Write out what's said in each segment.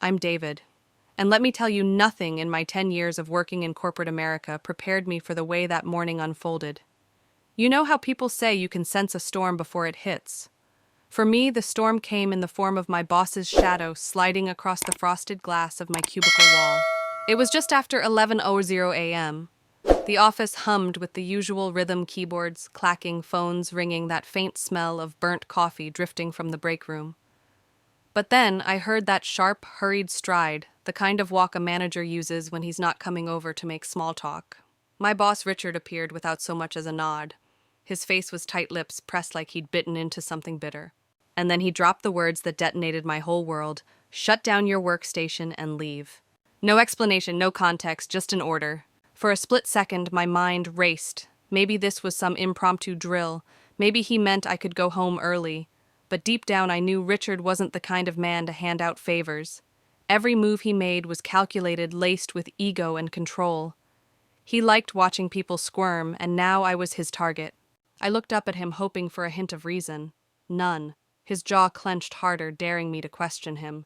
I'm David. And let me tell you, nothing in my 10 years of working in corporate America prepared me for the way that morning unfolded. You know how people say you can sense a storm before it hits? For me, the storm came in the form of my boss's shadow sliding across the frosted glass of my cubicle wall. It was just after 11:00 a.m. The office hummed with the usual rhythm: keyboards clacking, phones ringing, that faint smell of burnt coffee drifting from the break room. But then I heard that sharp, hurried stride, the kind of walk a manager uses when he's not coming over to make small talk. My boss Richard appeared without so much as a nod. His face was tight lips pressed like he'd bitten into something bitter. And then he dropped the words that detonated my whole world: shut down your workstation and leave. No explanation, no context, just an order. For a split second, my mind raced. Maybe this was some impromptu drill. Maybe he meant I could go home early. But deep down I knew Richard wasn't the kind of man to hand out favors. Every move he made was calculated, laced with ego and control. He liked watching people squirm, and now I was his target. I looked up at him, hoping for a hint of reason. None. His jaw clenched harder, daring me to question him.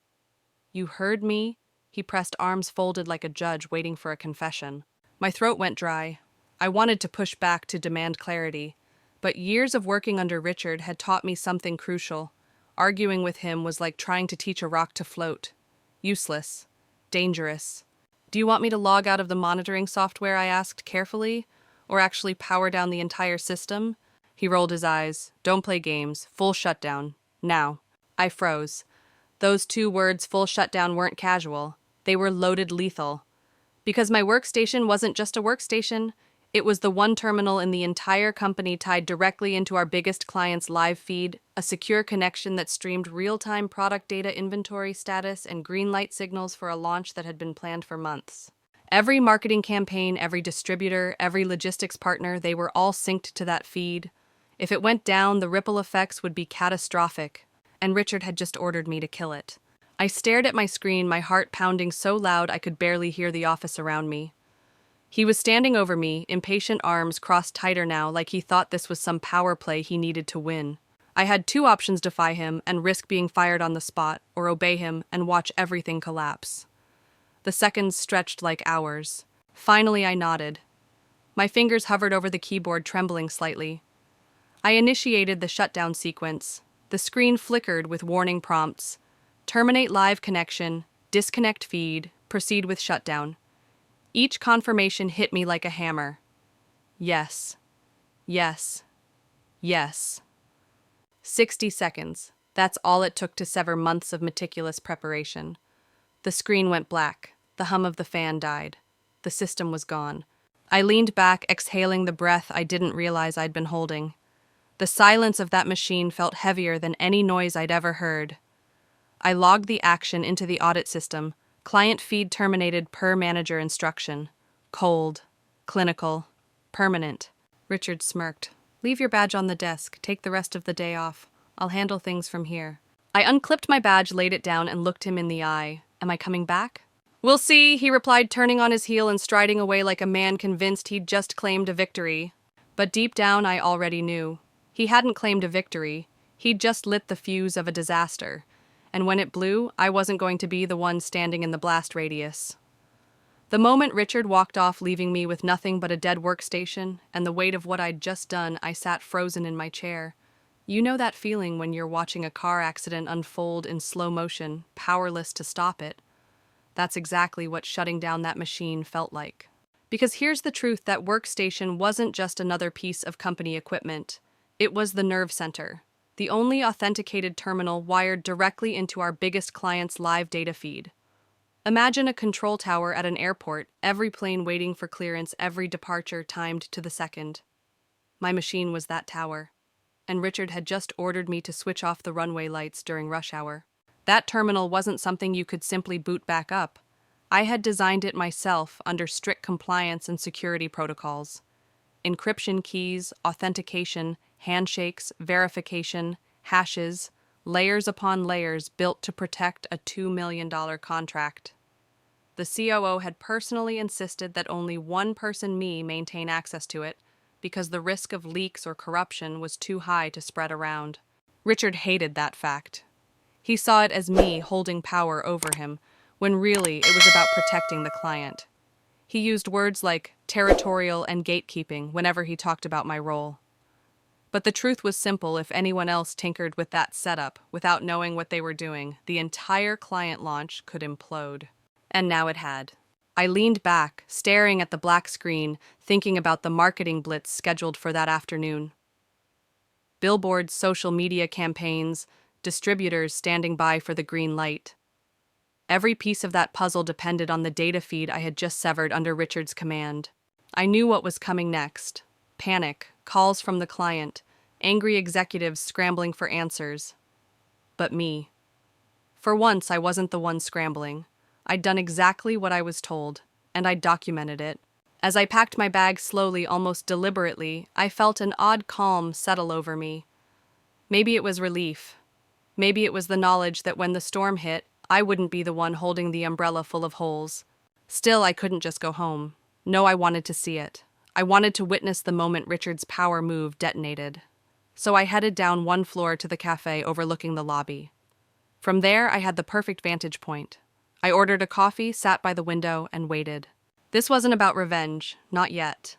"You heard me?" He pressed, arms folded like a judge waiting for a confession. My throat went dry. I wanted to push back, to demand clarity. But years of working under Richard had taught me something crucial. Arguing with him was like trying to teach a rock to float. Useless. Dangerous. "Do you want me to log out of the monitoring software?" I asked carefully. "Or actually power down the entire system?" He rolled his eyes. "Don't play games. Full shutdown. Now." I froze. Those two words, full shutdown, weren't casual. They were loaded, lethal. Because my workstation wasn't just a workstation. It was the one terminal in the entire company tied directly into our biggest client's live feed, a secure connection that streamed real-time product data, inventory status, and green light signals for a launch that had been planned for months. Every marketing campaign, every distributor, every logistics partner, they were all synced to that feed. If it went down, the ripple effects would be catastrophic, and Richard had just ordered me to kill it. I stared at my screen, my heart pounding so loud I could barely hear the office around me. He was standing over me, impatient arms crossed tighter now, like he thought this was some power play he needed to win. I had two options: defy him and risk being fired on the spot, or obey him and watch everything collapse. The seconds stretched like hours. Finally, I nodded. My fingers hovered over the keyboard, trembling slightly. I initiated the shutdown sequence. The screen flickered with warning prompts. Terminate live connection, disconnect feed, proceed with shutdown. Each confirmation hit me like a hammer. Yes. Yes. Yes. 60 seconds. That's all it took to sever months of meticulous preparation. The screen went black. The hum of the fan died. The system was gone. I leaned back, exhaling the breath I didn't realize I'd been holding. The silence of that machine felt heavier than any noise I'd ever heard. I logged the action into the audit system. Client feed terminated per manager instruction. Cold. Clinical. Permanent. Richard smirked. "Leave your badge on the desk. Take the rest of the day off. I'll handle things from here." I unclipped my badge, laid it down, and looked him in the eye. "Am I coming back?" "We'll see," he replied, turning on his heel and striding away like a man convinced he'd just claimed a victory. But deep down, I already knew. He hadn't claimed a victory. He'd just lit the fuse of a disaster. And when it blew, I wasn't going to be the one standing in the blast radius. The moment Richard walked off, leaving me with nothing but a dead workstation and the weight of what I'd just done, I sat frozen in my chair. You know that feeling when you're watching a car accident unfold in slow motion, powerless to stop it? That's exactly what shutting down that machine felt like. Because here's the truth: that workstation wasn't just another piece of company equipment. It was the nerve center. The only authenticated terminal wired directly into our biggest client's live data feed. Imagine a control tower at an airport, every plane waiting for clearance, every departure timed to the second. My machine was that tower, and Richard had just ordered me to switch off the runway lights during rush hour. That terminal wasn't something you could simply boot back up. I had designed it myself under strict compliance and security protocols. Encryption keys, authentication, handshakes, verification, hashes, layers upon layers built to protect a $2 million contract. The COO had personally insisted that only one person, me, maintain access to it, because the risk of leaks or corruption was too high to spread around. Richard hated that fact. He saw it as me holding power over him, when really it was about protecting the client. He used words like territorial and gatekeeping whenever he talked about my role. But the truth was simple: if anyone else tinkered with that setup without knowing what they were doing, the entire client launch could implode. And now it had. I leaned back, staring at the black screen, thinking about the marketing blitz scheduled for that afternoon. Billboards, social media campaigns, distributors standing by for the green light. Every piece of that puzzle depended on the data feed I had just severed under Richard's command. I knew what was coming next. Panic, calls from the client, angry executives scrambling for answers. But me. For once, I wasn't the one scrambling. I'd done exactly what I was told, and I documented it. As I packed my bag slowly, almost deliberately, I felt an odd calm settle over me. Maybe it was relief. Maybe it was the knowledge that when the storm hit, I wouldn't be the one holding the umbrella full of holes. Still, I couldn't just go home. No, I wanted to see it. I wanted to witness the moment Richard's power move detonated. So I headed down one floor to the cafe overlooking the lobby. From there, I had the perfect vantage point. I ordered a coffee, sat by the window, and waited. This wasn't about revenge, not yet.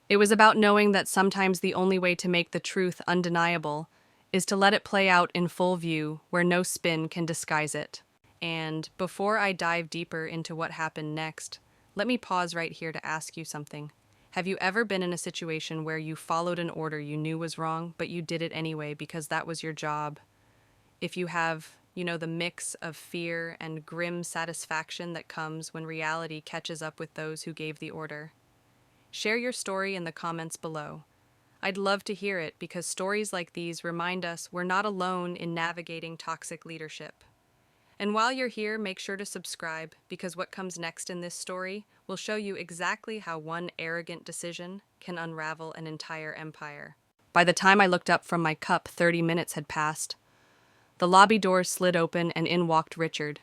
It was about knowing that sometimes the only way to make the truth undeniable is to let it play out in full view where no spin can disguise it. And before I dive deeper into what happened next, let me pause right here to ask you something. Have you ever been in a situation where you followed an order you knew was wrong, but you did it anyway because that was your job? If you have, the mix of fear and grim satisfaction that comes when reality catches up with those who gave the order. Share your story in the comments below. I'd love to hear it because stories like these remind us we're not alone in navigating toxic leadership. And while you're here, make sure to subscribe because what comes next in this story will show you exactly how one arrogant decision can unravel an entire empire. By the time I looked up from my cup, 30 minutes had passed. The lobby doors slid open and in walked Richard.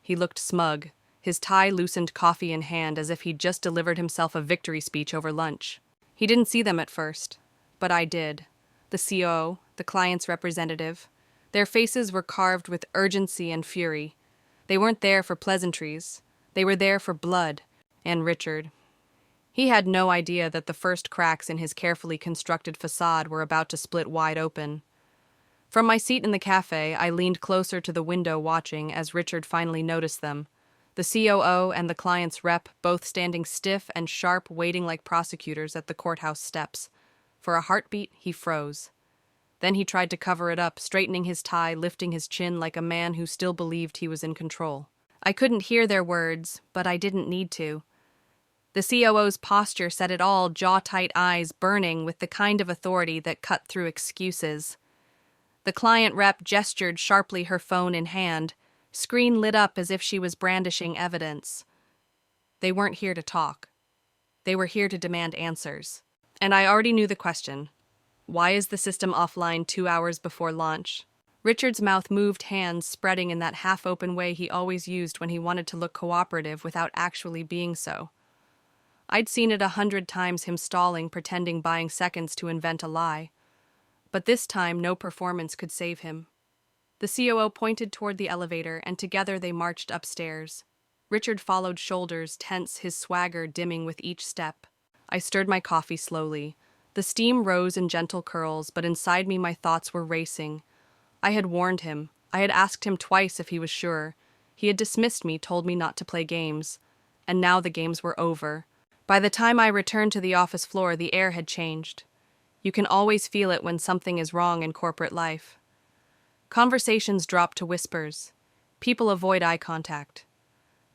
He looked smug, his tie loosened, coffee in hand, as if he'd just delivered himself a victory speech over lunch. He didn't see them at first, but I did. The COO, the client's representative. Their faces were carved with urgency and fury. They weren't there for pleasantries. They were there for blood. And Richard. He had no idea that the first cracks in his carefully constructed facade were about to split wide open. From my seat in the cafe, I leaned closer to the window watching as Richard finally noticed them. The COO and the client's rep both standing stiff and sharp, waiting like prosecutors at the courthouse steps. For a heartbeat, he froze. Then he tried to cover it up, straightening his tie, lifting his chin like a man who still believed he was in control. I couldn't hear their words, but I didn't need to. The COO's posture said it all, jaw-tight eyes burning with the kind of authority that cut through excuses. The client rep gestured sharply, her phone in hand. Screen lit up as if she was brandishing evidence. They weren't here to talk. They were here to demand answers. And I already knew the question. Why is the system offline 2 hours before launch? Richard's mouth moved, hands spreading in that half-open way he always used when he wanted to look cooperative without actually being so. I'd seen it 100 times, him stalling, pretending, buying seconds to invent a lie. But this time, no performance could save him. The COO pointed toward the elevator, and together they marched upstairs. Richard followed, shoulders tense, his swagger dimming with each step. I stirred my coffee slowly. The steam rose in gentle curls, but inside me my thoughts were racing. I had warned him. I had asked him twice if he was sure. He had dismissed me, told me not to play games. And now the games were over. By the time I returned to the office floor, the air had changed. You can always feel it when something is wrong in corporate life. Conversations drop to whispers. People avoid eye contact.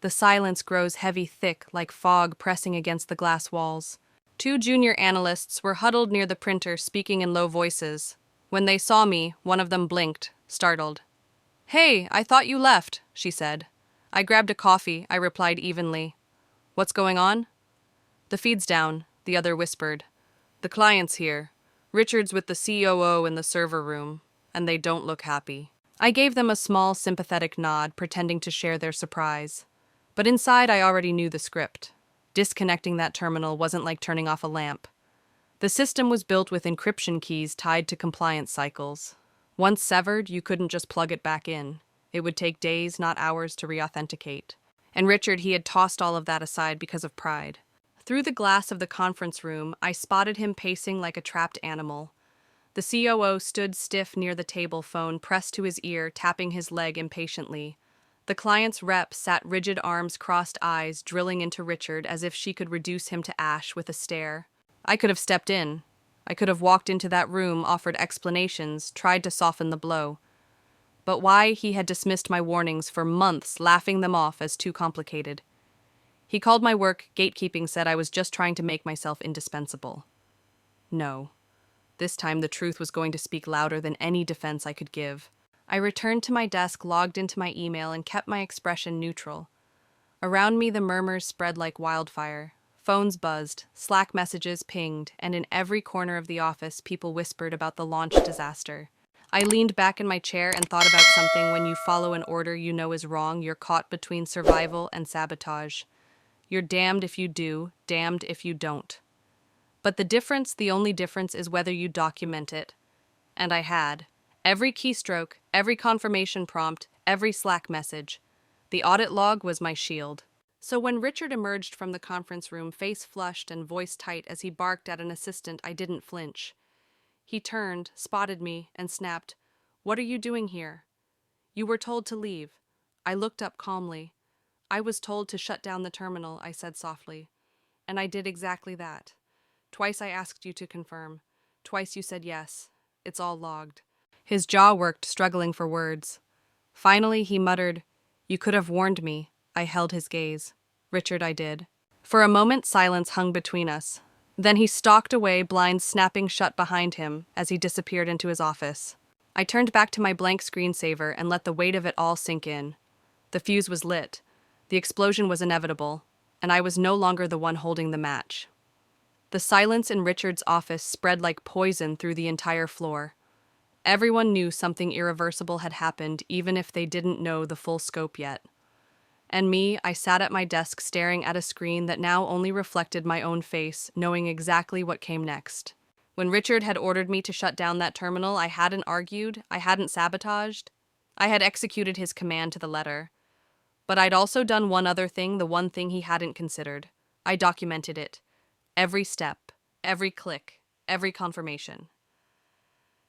The silence grows heavy, thick, like fog pressing against the glass walls. 2 junior analysts were huddled near the printer, speaking in low voices. When they saw me, one of them blinked, startled. "Hey, I thought you left," she said. I grabbed a coffee, I replied evenly. "What's going on?" "The feed's down," the other whispered. "The client's here. Richard's with the COO in the server room, and they don't look happy." I gave them a small, sympathetic nod, pretending to share their surprise. But inside I already knew the script. Disconnecting that terminal wasn't like turning off a lamp. The system was built with encryption keys tied to compliance cycles. Once severed, you couldn't just plug it back in. It would take days, not hours, to re-authenticate. And Richard, he had tossed all of that aside because of pride. Through the glass of the conference room, I spotted him pacing like a trapped animal. The COO stood stiff near the table, phone pressed to his ear, tapping his leg impatiently. The client's rep sat rigid, arms crossed, eyes drilling into Richard as if she could reduce him to ash with a stare. I could have stepped in. I could have walked into that room, offered explanations, tried to soften the blow. But why he had dismissed my warnings for months, laughing them off as too complicated. He called my work gatekeeping, said I was just trying to make myself indispensable. No. This time the truth was going to speak louder than any defense I could give. I returned to my desk, logged into my email, and kept my expression neutral. Around me the murmurs spread like wildfire. Phones buzzed, Slack messages pinged, and in every corner of the office people whispered about the launch disaster. I leaned back in my chair and thought about something. When you follow an order you know is wrong, you're caught between survival and sabotage. You're damned if you do, damned if you don't. But the only difference is whether you document it. And I had. Every keystroke, every confirmation prompt, every Slack message. The audit log was my shield. So when Richard emerged from the conference room, face flushed and voice tight as he barked at an assistant, I didn't flinch. He turned, spotted me, and snapped, "What are you doing here?" "You were told to leave." I looked up calmly. "I was told to shut down the terminal," I said softly. "And I did exactly that. Twice I asked you to confirm. Twice you said yes. It's all logged." His jaw worked, struggling for words. Finally, he muttered, "You could have warned me." I held his gaze. "Richard, I did." For a moment, silence hung between us. Then he stalked away, blinds snapping shut behind him as he disappeared into his office. I turned back to my blank screensaver and let the weight of it all sink in. The fuse was lit. The explosion was inevitable, and I was no longer the one holding the match. The silence in Richard's office spread like poison through the entire floor. Everyone knew something irreversible had happened, even if they didn't know the full scope yet. And me, I sat at my desk staring at a screen that now only reflected my own face, knowing exactly what came next. When Richard had ordered me to shut down that terminal, I hadn't argued, I hadn't sabotaged. I had executed his command to the letter. But I'd also done one other thing, the one thing he hadn't considered. I documented it. Every step, every click, every confirmation.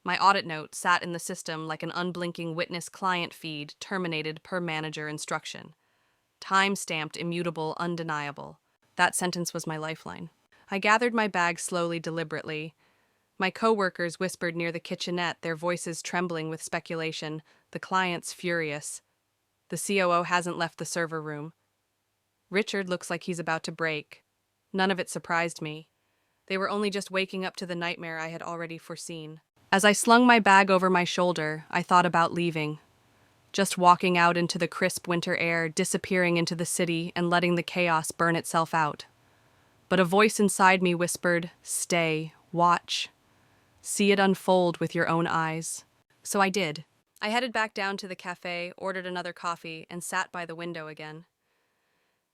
My audit note sat in the system like an unblinking witness client feed, terminated per manager instruction. Time-stamped, immutable, undeniable. That sentence was my lifeline. I gathered my bag slowly, deliberately. My co-workers whispered near the kitchenette, their voices trembling with speculation. The client's furious. The COO hasn't left the server room. Richard looks like he's about to break. None of it surprised me. They were only just waking up to the nightmare I had already foreseen. As I slung my bag over my shoulder, I thought about leaving. Just walking out into the crisp winter air, disappearing into the city, and letting the chaos burn itself out. But a voice inside me whispered, "Stay, watch. See it unfold with your own eyes." So I did. I headed back down to the cafe, ordered another coffee, and sat by the window again.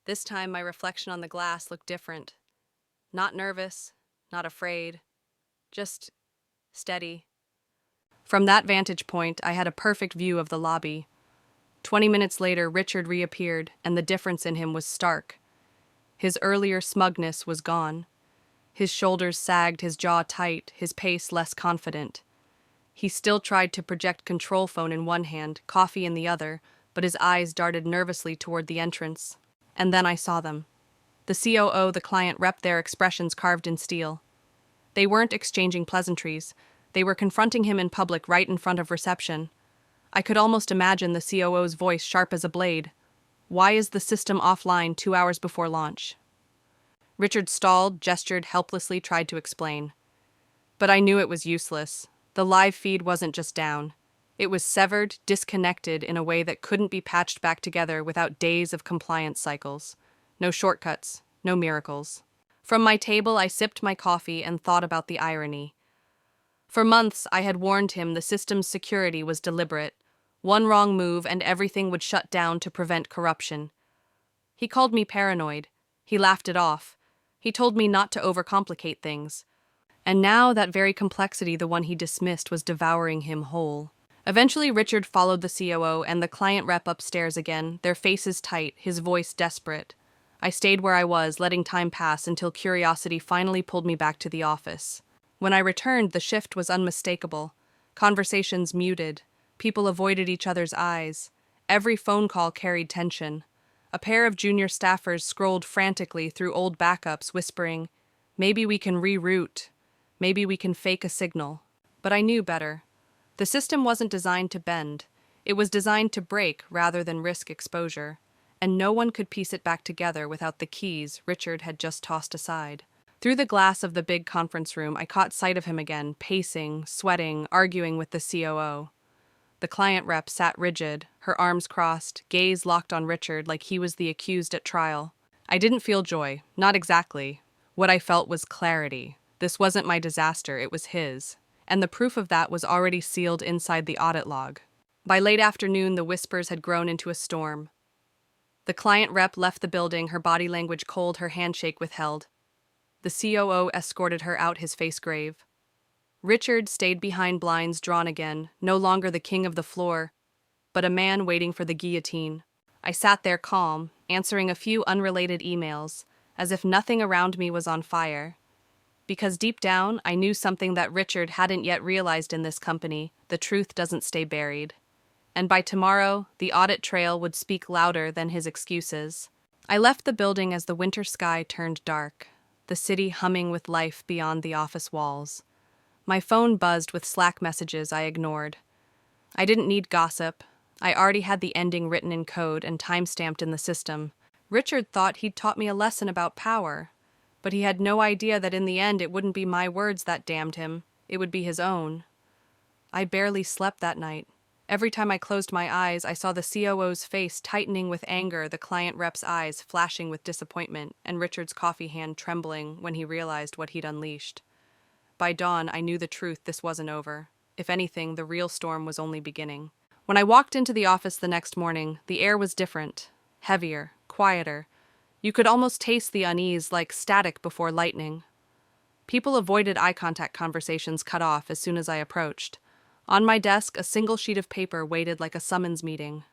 This time my reflection on the glass looked different. Not nervous, not afraid, just steady. From that vantage point, I had a perfect view of the lobby. 20 minutes later, Richard reappeared, and the difference in him was stark. His earlier smugness was gone. His shoulders sagged, his jaw tight, his pace less confident. He still tried to project control phone in one hand, coffee in the other, but his eyes darted nervously toward the entrance. And then I saw them. The COO, the client rep, their expressions carved in steel. They weren't exchanging pleasantries. They were confronting him in public right in front of reception. I could almost imagine the COO's voice sharp as a blade. "Why is the system offline 2 hours before launch?" Richard stalled, gestured helplessly, tried to explain. But I knew it was useless. The live feed wasn't just down. It was severed, disconnected in a way that couldn't be patched back together without days of compliance cycles. No shortcuts, no miracles. From my table, I sipped my coffee and thought about the irony. For months, I had warned him the system's security was deliberate. One wrong move and everything would shut down to prevent corruption. He called me paranoid. He laughed it off. He told me not to overcomplicate things. And now that very complexity, the one he dismissed, was devouring him whole. Eventually, Richard followed the COO and the client rep upstairs again, their faces tight, his voice desperate. I stayed where I was, letting time pass until curiosity finally pulled me back to the office. When I returned, the shift was unmistakable. Conversations muted. People avoided each other's eyes. Every phone call carried tension. A pair of junior staffers scrolled frantically through old backups, whispering, "Maybe we can reroute. Maybe we can fake a signal." But I knew better. The system wasn't designed to bend. It was designed to break rather than risk exposure. And no one could piece it back together without the keys Richard had just tossed aside. Through the glass of the big conference room, I caught sight of him again, pacing, sweating, arguing with the COO. The client rep sat rigid, her arms crossed, gaze locked on Richard like he was the accused at trial. I didn't feel joy, not exactly. What I felt was clarity. This wasn't my disaster, it was his. And the proof of that was already sealed inside the audit log. By late afternoon, the whispers had grown into a storm. The client rep left the building, her body language cold, her handshake withheld. The COO escorted her out, his face grave. Richard stayed behind, blinds drawn again, no longer the king of the floor, but a man waiting for the guillotine. I sat there calm, answering a few unrelated emails, as if nothing around me was on fire. Because deep down, I knew something that Richard hadn't yet realized in this company: the truth doesn't stay buried. And by tomorrow, the audit trail would speak louder than his excuses. I left the building as the winter sky turned dark, the city humming with life beyond the office walls. My phone buzzed with Slack messages I ignored. I didn't need gossip. I already had the ending written in code and time-stamped in the system. Richard thought he'd taught me a lesson about power, but he had no idea that in the end it wouldn't be my words that damned him. It would be his own. I barely slept that night. Every time I closed my eyes, I saw the COO's face tightening with anger, the client rep's eyes flashing with disappointment, and Richard's coffee hand trembling when he realized what he'd unleashed. By dawn, I knew the truth: this wasn't over. If anything, the real storm was only beginning. When I walked into the office the next morning, the air was different, heavier, quieter. You could almost taste the unease, like static before lightning. People avoided eye contact, conversations cut off as soon as I approached. On my desk, a single sheet of paper waited like a summons meeting.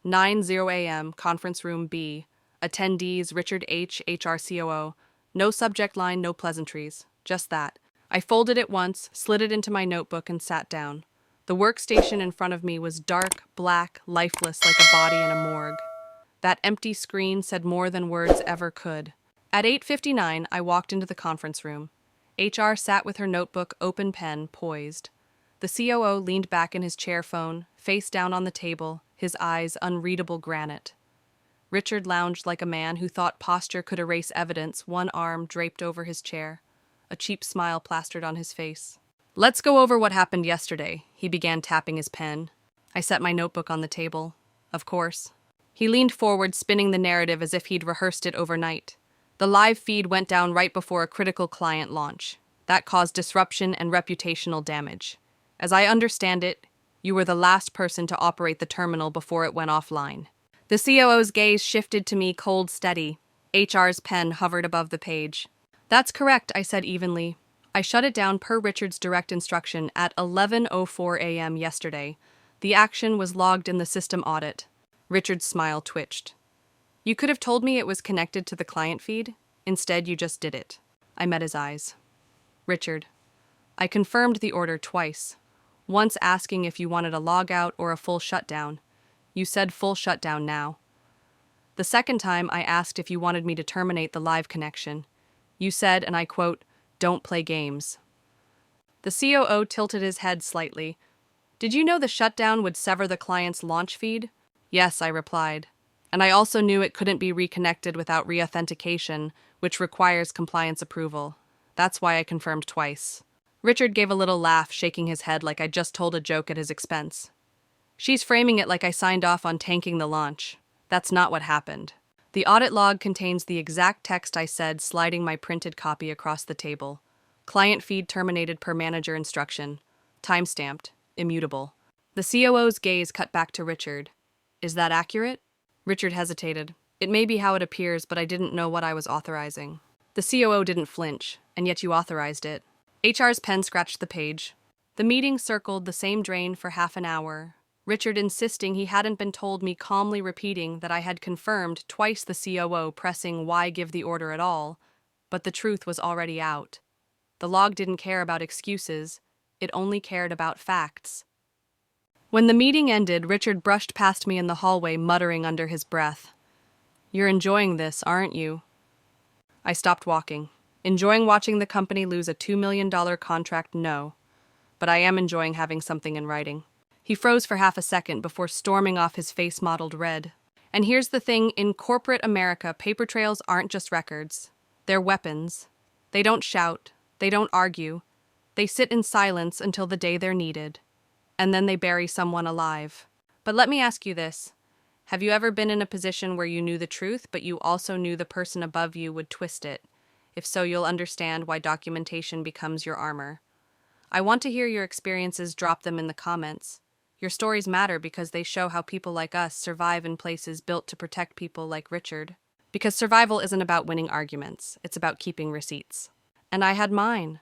9:00 a.m., conference room B. Attendees: Richard H., HR COO. No subject line, no pleasantries. Just that. I folded it once, slid it into my notebook, and sat down. The workstation in front of me was dark, black, lifeless, like a body in a morgue. That empty screen said more than words ever could. At 8:59, I walked into the conference room. HR sat with her notebook, open pen, poised. The COO leaned back in his chair, phone, face down on the table, his eyes unreadable granite. Richard lounged like a man who thought posture could erase evidence, one arm draped over his chair, a cheap smile plastered on his face. "Let's go over what happened yesterday," he began, tapping his pen. I set my notebook on the table. Of course. He leaned forward, spinning the narrative as if he'd rehearsed it overnight. The live feed went down right before a critical client launch. That caused disruption and reputational damage. As I understand it, you were the last person to operate the terminal before it went offline. The COO's gaze shifted to me, cold, steady. HR's pen hovered above the page. "That's correct," I said evenly. "I shut it down per Richard's direct instruction at 11:04 a.m. yesterday. The action was logged in the system audit." Richard's smile twitched. "You could have told me it was connected to the client feed. Instead, you just did it." I met his eyes. "Richard, I confirmed the order twice. Once asking if you wanted a logout or a full shutdown. You said full shutdown now. The second time, I asked if you wanted me to terminate the live connection. You said, and I quote, 'Don't play games.'" The COO tilted his head slightly. "Did you know the shutdown would sever the client's launch feed?" "Yes," I replied. "And I also knew it couldn't be reconnected without reauthentication, which requires compliance approval. That's why I confirmed twice." Richard gave a little laugh, shaking his head like I'd just told a joke at his expense. "She's framing it like I signed off on tanking the launch. That's not what happened." The audit log contains the exact text I said, sliding my printed copy across the table. "Client feed terminated per manager instruction. Timestamped. Immutable." The COO's gaze cut back to Richard. "Is that accurate?" Richard hesitated. "It may be how it appears, but I didn't know what I was authorizing." The COO didn't flinch, "And yet you authorized it." HR's pen scratched the page. The meeting circled the same drain for half an hour, Richard insisting he hadn't been told, me calmly repeating that I had confirmed, twice the COO pressing why give the order at all, but the truth was already out. The log didn't care about excuses, it only cared about facts. When the meeting ended, Richard brushed past me in the hallway, muttering under his breath, "You're enjoying this, aren't you?" I stopped walking. Enjoying watching the company lose a $2 million contract? No. But I am enjoying having something in writing. He froze for half a second before storming off, his face mottled red. And here's the thing, in corporate America, paper trails aren't just records. They're weapons. They don't shout. They don't argue. They sit in silence until the day they're needed. And then they bury someone alive. But let me ask you this. Have you ever been in a position where you knew the truth, but you also knew the person above you would twist it? If so, you'll understand why documentation becomes your armor. I want to hear your experiences. Drop them in the comments. Your stories matter because they show how people like us survive in places built to protect people like Richard. Because survival isn't about winning arguments, it's about keeping receipts. And I had mine.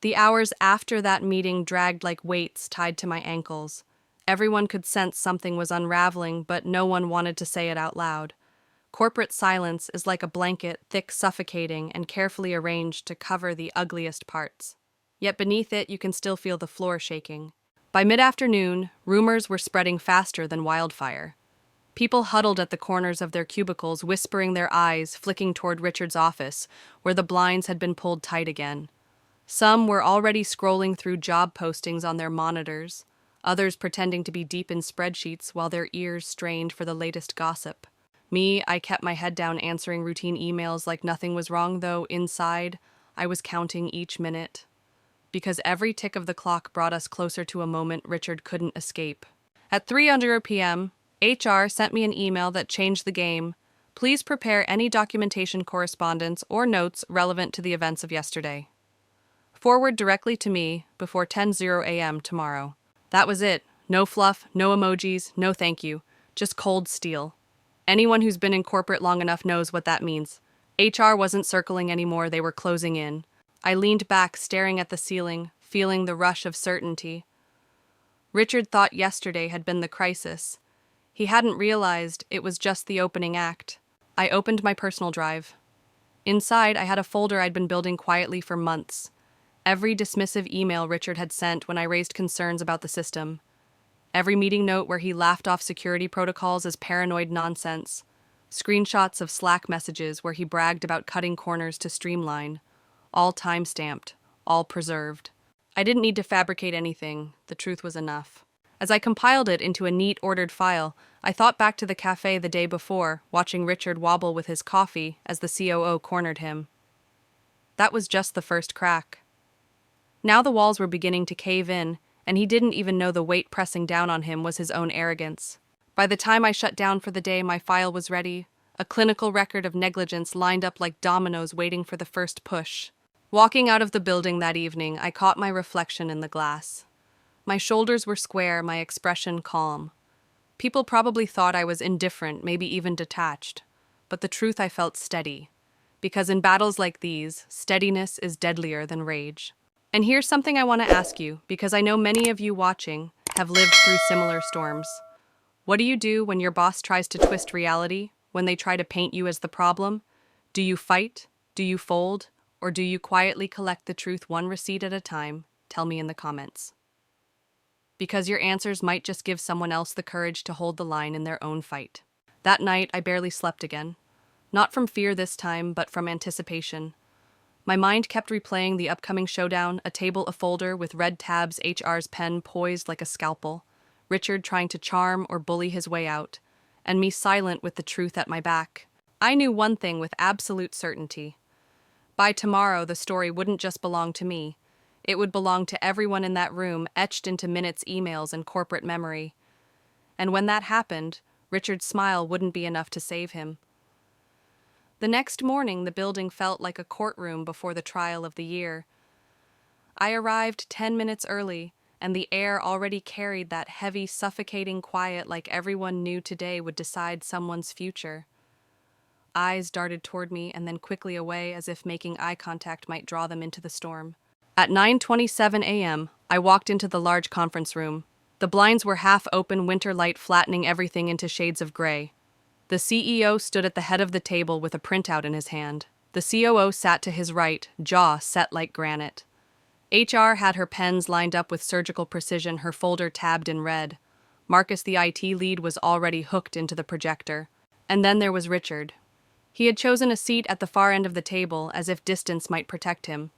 The hours after that meeting dragged like weights tied to my ankles. Everyone could sense something was unraveling, but no one wanted to say it out loud. Corporate silence is like a blanket, thick, suffocating, and carefully arranged to cover the ugliest parts. Yet beneath it, you can still feel the floor shaking. By mid-afternoon, rumors were spreading faster than wildfire. People huddled at the corners of their cubicles, whispering, their eyes flicking toward Richard's office, where the blinds had been pulled tight again. Some were already scrolling through job postings on their monitors, others pretending to be deep in spreadsheets while their ears strained for the latest gossip. Me, I kept my head down, answering routine emails like nothing was wrong, though inside, I was counting each minute. Because every tick of the clock brought us closer to a moment Richard couldn't escape. At 3:00 p.m., HR sent me an email that changed the game. Please prepare any documentation, correspondence, or notes relevant to the events of yesterday. Forward directly to me before 10:00 a.m. tomorrow. That was it. No fluff, no emojis, no thank you. Just cold steel. Anyone who's been in corporate long enough knows what that means. HR wasn't circling anymore, they were closing in. I leaned back, staring at the ceiling, feeling the rush of certainty. Richard thought yesterday had been the crisis. He hadn't realized it was just the opening act. I opened my personal drive. Inside, I had a folder I'd been building quietly for months. Every dismissive email Richard had sent when I raised concerns about the system. Every meeting note where he laughed off security protocols as paranoid nonsense. Screenshots of Slack messages where he bragged about cutting corners to streamline. All time-stamped, all preserved. I didn't need to fabricate anything, the truth was enough. As I compiled it into a neat, ordered file, I thought back to the cafe the day before, watching Richard wobble with his coffee as the COO cornered him. That was just the first crack. Now the walls were beginning to cave in, and he didn't even know the weight pressing down on him was his own arrogance. By the time I shut down for the day, my file was ready, a clinical record of negligence lined up like dominoes waiting for the first push. Walking out of the building that evening, I caught my reflection in the glass. My shoulders were square, my expression calm. People probably thought I was indifferent, maybe even detached. But the truth, I felt steady. Because in battles like these, steadiness is deadlier than rage. And here's something I want to ask you, because I know many of you watching have lived through similar storms. What do you do when your boss tries to twist reality, when they try to paint you as the problem? Do you fight? Do you fold? Or do you quietly collect the truth one receipt at a time? Tell me in the comments. Because your answers might just give someone else the courage to hold the line in their own fight. That night, I barely slept again. Not from fear this time, but from anticipation. My mind kept replaying the upcoming showdown, a table, a folder with red tabs, HR's pen poised like a scalpel, Richard trying to charm or bully his way out, and me silent with the truth at my back. I knew one thing with absolute certainty. By tomorrow, the story wouldn't just belong to me. It would belong to everyone in that room, etched into minutes, emails, and corporate memory. And when that happened, Richard's smile wouldn't be enough to save him. The next morning, the building felt like a courtroom before the trial of the year. I arrived 10 minutes early, and the air already carried that heavy, suffocating quiet, like everyone knew today would decide someone's future. Eyes darted toward me and then quickly away, as if making eye contact might draw them into the storm. At 9:27 a.m., I walked into the large conference room. The blinds were half open, winter light flattening everything into shades of gray. The CEO stood at the head of the table with a printout in his hand. The COO sat to his right, jaw set like granite. HR had her pens lined up with surgical precision, her folder tabbed in red. Marcus, the IT lead, was already hooked into the projector. And then there was Richard. He had chosen a seat at the far end of the table, as if distance might protect him.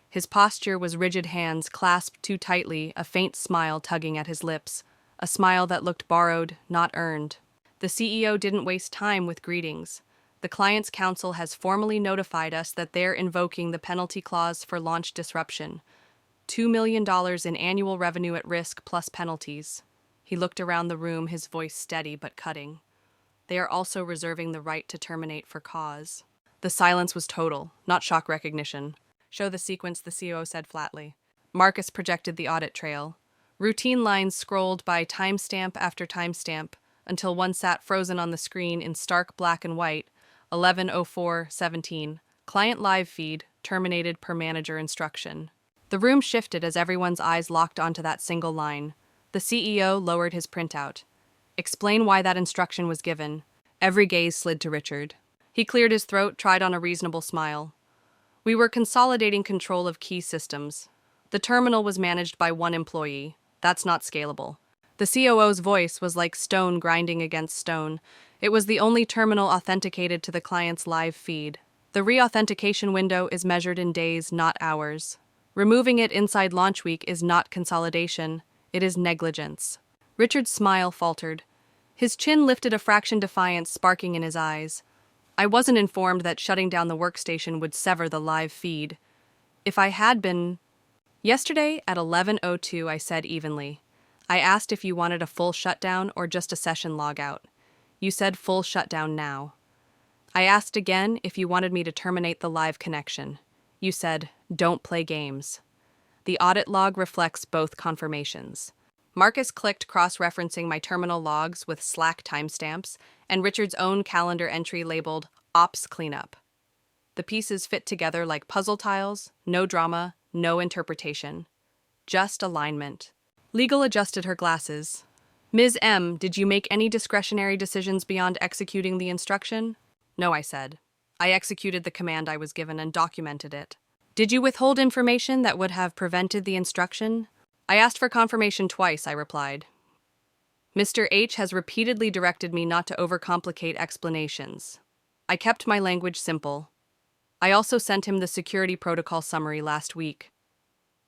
His posture was rigid, hands clasped too tightly, a faint smile tugging at his lips, a smile that looked borrowed, not earned. The CEO didn't waste time with greetings. The client's counsel has formally notified us that they're invoking the penalty clause for launch disruption. $2 million in annual revenue at risk plus penalties. He looked around the room, his voice steady but cutting. They are also reserving the right to terminate for cause. The silence was total, not shock recognition. Show the sequence, the CEO said flatly. Marcus projected the audit trail. Routine lines scrolled by timestamp after timestamp until one sat frozen on the screen in stark black and white. 11:04:17. Client live feed, terminated per manager instruction. The room shifted as everyone's eyes locked onto that single line. The CEO lowered his printout. Explain why that instruction was given. Every gaze slid to Richard. He cleared his throat, tried on a reasonable smile. We were consolidating control of key systems. The terminal was managed by one employee. That's not scalable. The COO's voice was like stone grinding against stone. It was the only terminal authenticated to the client's live feed. The re-authentication window is measured in days, not hours. Removing it inside launch week is not consolidation. It is negligence. Richard's smile faltered. His chin lifted, a fraction defiance sparking in his eyes. I wasn't informed that shutting down the workstation would sever the live feed. If I had been... Yesterday at 11:02, I said evenly. I asked if you wanted a full shutdown or just a session logout. You said full shutdown now. I asked again if you wanted me to terminate the live connection. You said, don't play games. The audit log reflects both confirmations. Marcus clicked, cross-referencing my terminal logs with Slack timestamps and Richard's own calendar entry labeled Ops Cleanup. The pieces fit together like puzzle tiles, no drama, no interpretation. Just alignment. Legal adjusted her glasses. Ms. M, did you make any discretionary decisions beyond executing the instruction? No, I said. I executed the command I was given and documented it. Did you withhold information that would have prevented the instruction? I asked for confirmation twice, I replied. Mr. H has repeatedly directed me not to overcomplicate explanations. I kept my language simple. I also sent him the security protocol summary last week.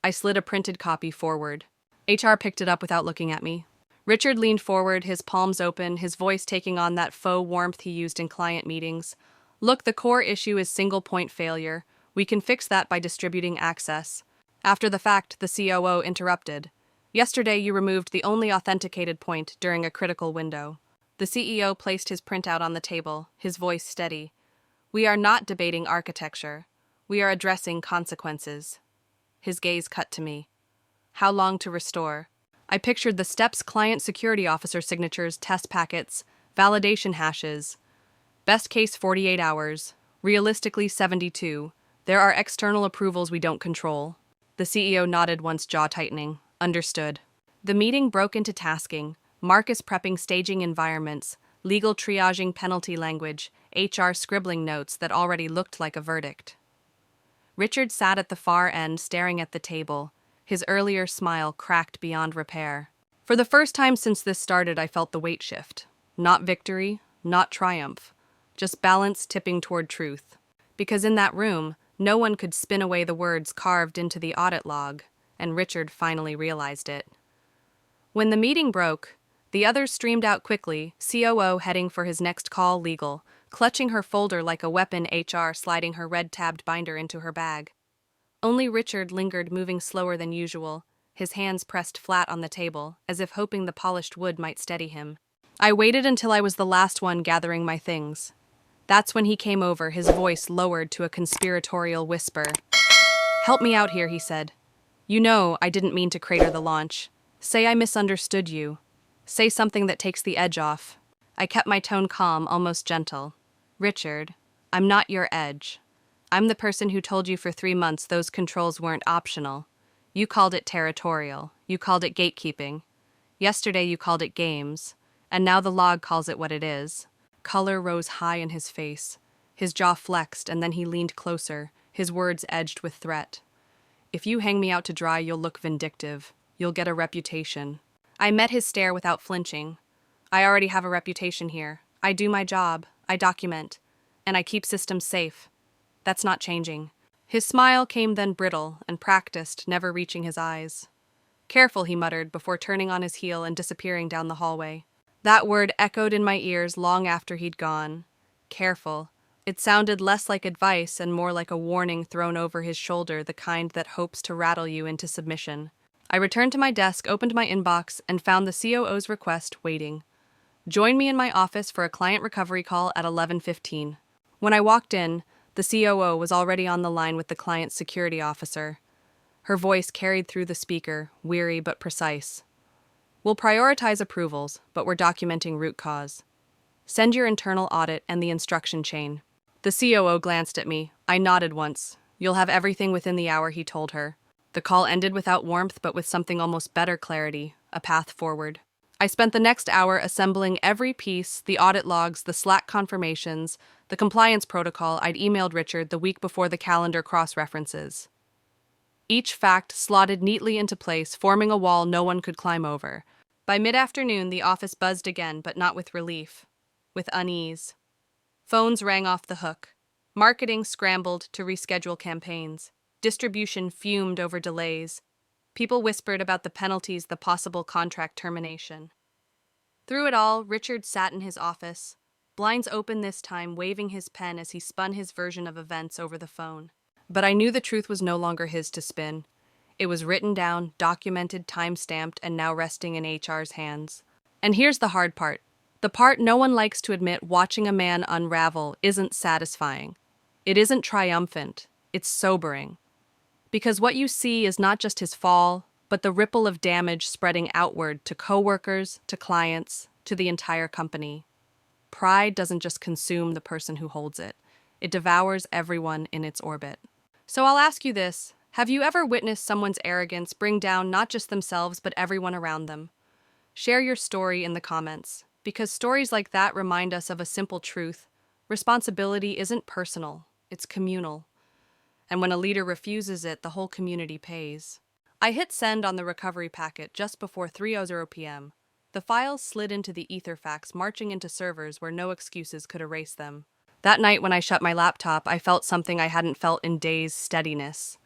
I slid a printed copy forward. HR picked it up without looking at me. Richard leaned forward, his palms open, his voice taking on that faux warmth he used in client meetings. Look, the core issue is single point failure. We can fix that by distributing access. After the fact, the COO interrupted. Yesterday you removed the only authenticated point during a critical window. The CEO placed his printout on the table, his voice steady. We are not debating architecture. We are addressing consequences. His gaze cut to me. How long to restore? I pictured the steps: client security officer signatures, test packets, validation hashes. Best case 48 hours, realistically 72. There are external approvals we don't control. The CEO nodded, once jaw tightening. Understood. The meeting broke into tasking, Marcus prepping staging environments, legal triaging penalty language, HR scribbling notes that already looked like a verdict. Richard sat at the far end, staring at the table, his earlier smile cracked beyond repair. For the first time since this started, I felt the weight shift. Not victory, not triumph, just balance tipping toward truth. Because in that room, no one could spin away the words carved into the audit log, and Richard finally realized it. When the meeting broke, the others streamed out quickly, COO heading for his next call, legal, clutching her folder like a weapon, HR sliding her red-tabbed binder into her bag. Only Richard lingered, moving slower than usual, his hands pressed flat on the table, as if hoping the polished wood might steady him. I waited until I was the last one gathering my things. That's when he came over, his voice lowered to a conspiratorial whisper. Help me out here, he said. You know, I didn't mean to crater the launch. Say I misunderstood you. Say something that takes the edge off. I kept my tone calm, almost gentle. Richard, I'm not your edge. I'm the person who told you for 3 months those controls weren't optional. You called it territorial. You called it gatekeeping. Yesterday you called it games. And now the log calls it what it is. Color rose high in his face. His jaw flexed, and then he leaned closer, his words edged with threat. If you hang me out to dry, you'll look vindictive. You'll get a reputation. I met his stare without flinching. I already have a reputation here. I do my job. I document. And I keep systems safe. That's not changing. His smile came then brittle and practiced, never reaching his eyes. Careful, he muttered, before turning on his heel and disappearing down the hallway. That word echoed in my ears long after he'd gone. Careful. It sounded less like advice and more like a warning thrown over his shoulder, the kind that hopes to rattle you into submission. I returned to my desk, opened my inbox, and found the COO's request waiting. Join me in my office for a client recovery call at 11:15. When I walked in, the COO was already on the line with the client's security officer. Her voice carried through the speaker, weary but precise. We'll prioritize approvals, but we're documenting root cause. Send your internal audit and the instruction chain. The COO glanced at me. I nodded once. You'll have everything within the hour, he told her. The call ended without warmth, but with something almost better clarity, a path forward. I spent the next hour assembling every piece, the audit logs, the Slack confirmations, the compliance protocol I'd emailed Richard the week before the calendar cross-references. Each fact slotted neatly into place, forming a wall no one could climb over. By mid-afternoon, the office buzzed again, but not with relief, with unease. Phones rang off the hook. Marketing scrambled to reschedule campaigns. Distribution fumed over delays. People whispered about the penalties, the possible contract termination. Through it all, Richard sat in his office, blinds open this time, waving his pen as he spun his version of events over the phone. But I knew the truth was no longer his to spin. It was written down, documented, time-stamped, and now resting in HR's hands. And here's the hard part. The part no one likes to admit: watching a man unravel isn't satisfying. It isn't triumphant. It's sobering. Because what you see is not just his fall, but the ripple of damage spreading outward to coworkers, to clients, to the entire company. Pride doesn't just consume the person who holds it. It devours everyone in its orbit. So I'll ask you this. Have you ever witnessed someone's arrogance bring down not just themselves, but everyone around them? Share your story in the comments, because stories like that remind us of a simple truth. Responsibility isn't personal, it's communal. And when a leader refuses it, the whole community pays. I hit send on the recovery packet just before 3:00 p.m. The files slid into the Etherfax, marching into servers where no excuses could erase them. That night when I shut my laptop, I felt something I hadn't felt in days: steadiness.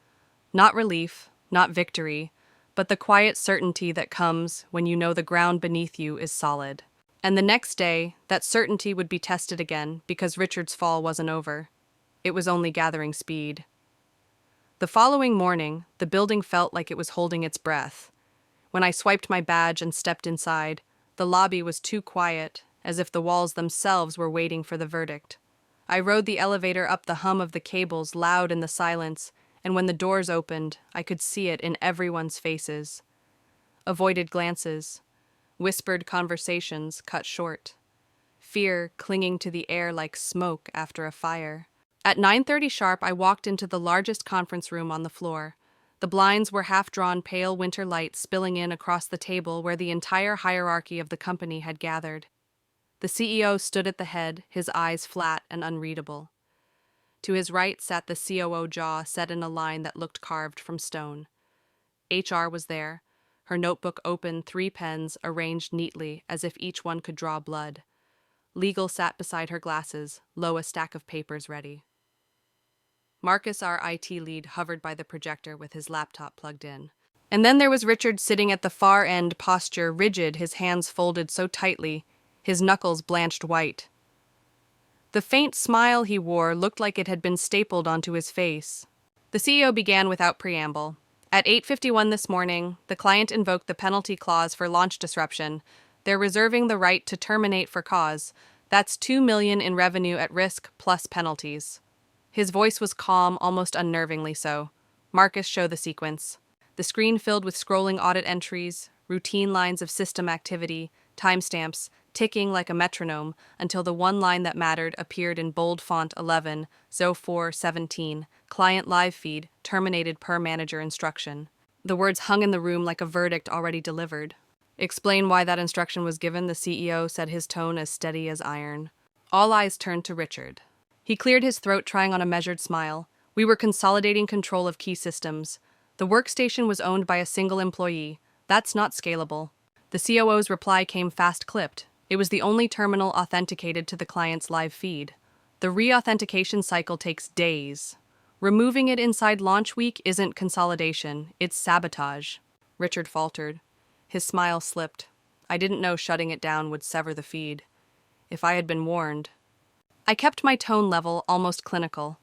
Not relief, not victory, but the quiet certainty that comes when you know the ground beneath you is solid. And the next day, that certainty would be tested again because Richard's fall wasn't over. It was only gathering speed. The following morning, the building felt like it was holding its breath. When I swiped my badge and stepped inside, the lobby was too quiet, as if the walls themselves were waiting for the verdict. I rode the elevator up, the hum of the cables loud in the silence, and when the doors opened, I could see it in everyone's faces. Avoided glances, whispered conversations cut short, fear clinging to the air like smoke after a fire. At 9:30 sharp, I walked into the largest conference room on the floor. The blinds were half-drawn, pale winter light spilling in across the table where the entire hierarchy of the company had gathered. The CEO stood at the head, his eyes flat and unreadable. To his right sat the COO, jaw set in a line that looked carved from stone. HR was there, her notebook open, 3 pens arranged neatly as if each one could draw blood. Legal sat beside her glasses, low, a stack of papers ready. Marcus, our IT lead, hovered by the projector with his laptop plugged in. And then there was Richard sitting at the far end, posture rigid, his hands folded so tightly, his knuckles blanched white. The faint smile he wore looked like it had been stapled onto his face. The CEO began without preamble. At 8:51 this morning, the client invoked the penalty clause for launch disruption. They're reserving the right to terminate for cause. That's $2 million in revenue at risk plus penalties. His voice was calm, almost unnervingly so. Marcus, show the sequence. The screen filled with scrolling audit entries, routine lines of system activity, timestamps, ticking like a metronome until the one line that mattered appeared in bold font 11, 0417, client live feed, terminated per manager instruction. The words hung in the room like a verdict already delivered. Explain why that instruction was given, the CEO said, his tone as steady as iron. All eyes turned to Richard. He cleared his throat, trying on a measured smile. We were consolidating control of key systems. The workstation was owned by a single employee. That's not scalable. The COO's reply came fast-clipped. It was the only terminal authenticated to the client's live feed. The re-authentication cycle takes days. Removing it inside launch week isn't consolidation, it's sabotage. Richard faltered. His smile slipped. I didn't know shutting it down would sever the feed. If I had been warned. I kept my tone level almost clinical.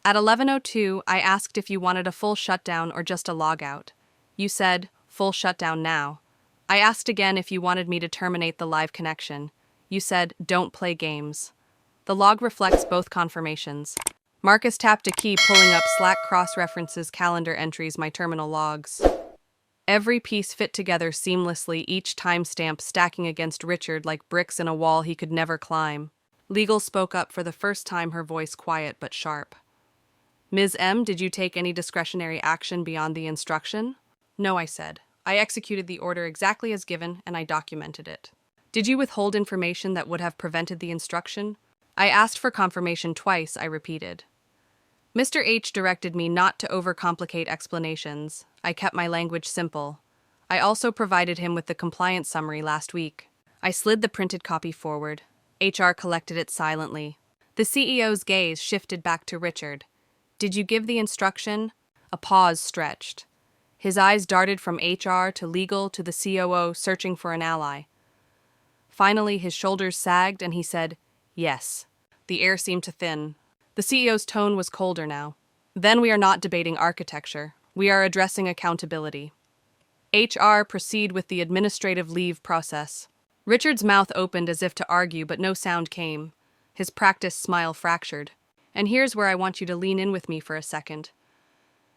At 11:02, I asked if you wanted a full shutdown or just a logout. You said, full shutdown now. I asked again if you wanted me to terminate the live connection. You said, don't play games. The log reflects both confirmations. Marcus tapped a key, pulling up Slack cross-references, calendar entries, my terminal logs. Every piece fit together seamlessly, each timestamp stacking against Richard like bricks in a wall he could never climb. Legal spoke up for the first time, her voice quiet but sharp. Ms. M, did you take any discretionary action beyond the instruction? No, I said. I executed the order exactly as given, and I documented it. Did you withhold information that would have prevented the instruction? I asked for confirmation twice, I repeated. Mr. H directed me not to overcomplicate explanations. I kept my language simple. I also provided him with the compliance summary last week. I slid the printed copy forward. HR collected it silently. The CEO's gaze shifted back to Richard. Did you give the instruction? A pause stretched. His eyes darted from HR to legal to the COO, searching for an ally. Finally, his shoulders sagged and he said, yes. The air seemed to thin. The CEO's tone was colder now. Then we are not debating architecture. We are addressing accountability. HR, proceed with the administrative leave process. Richard's mouth opened as if to argue, but no sound came. His practiced smile fractured. And here's where I want you to lean in with me for a second.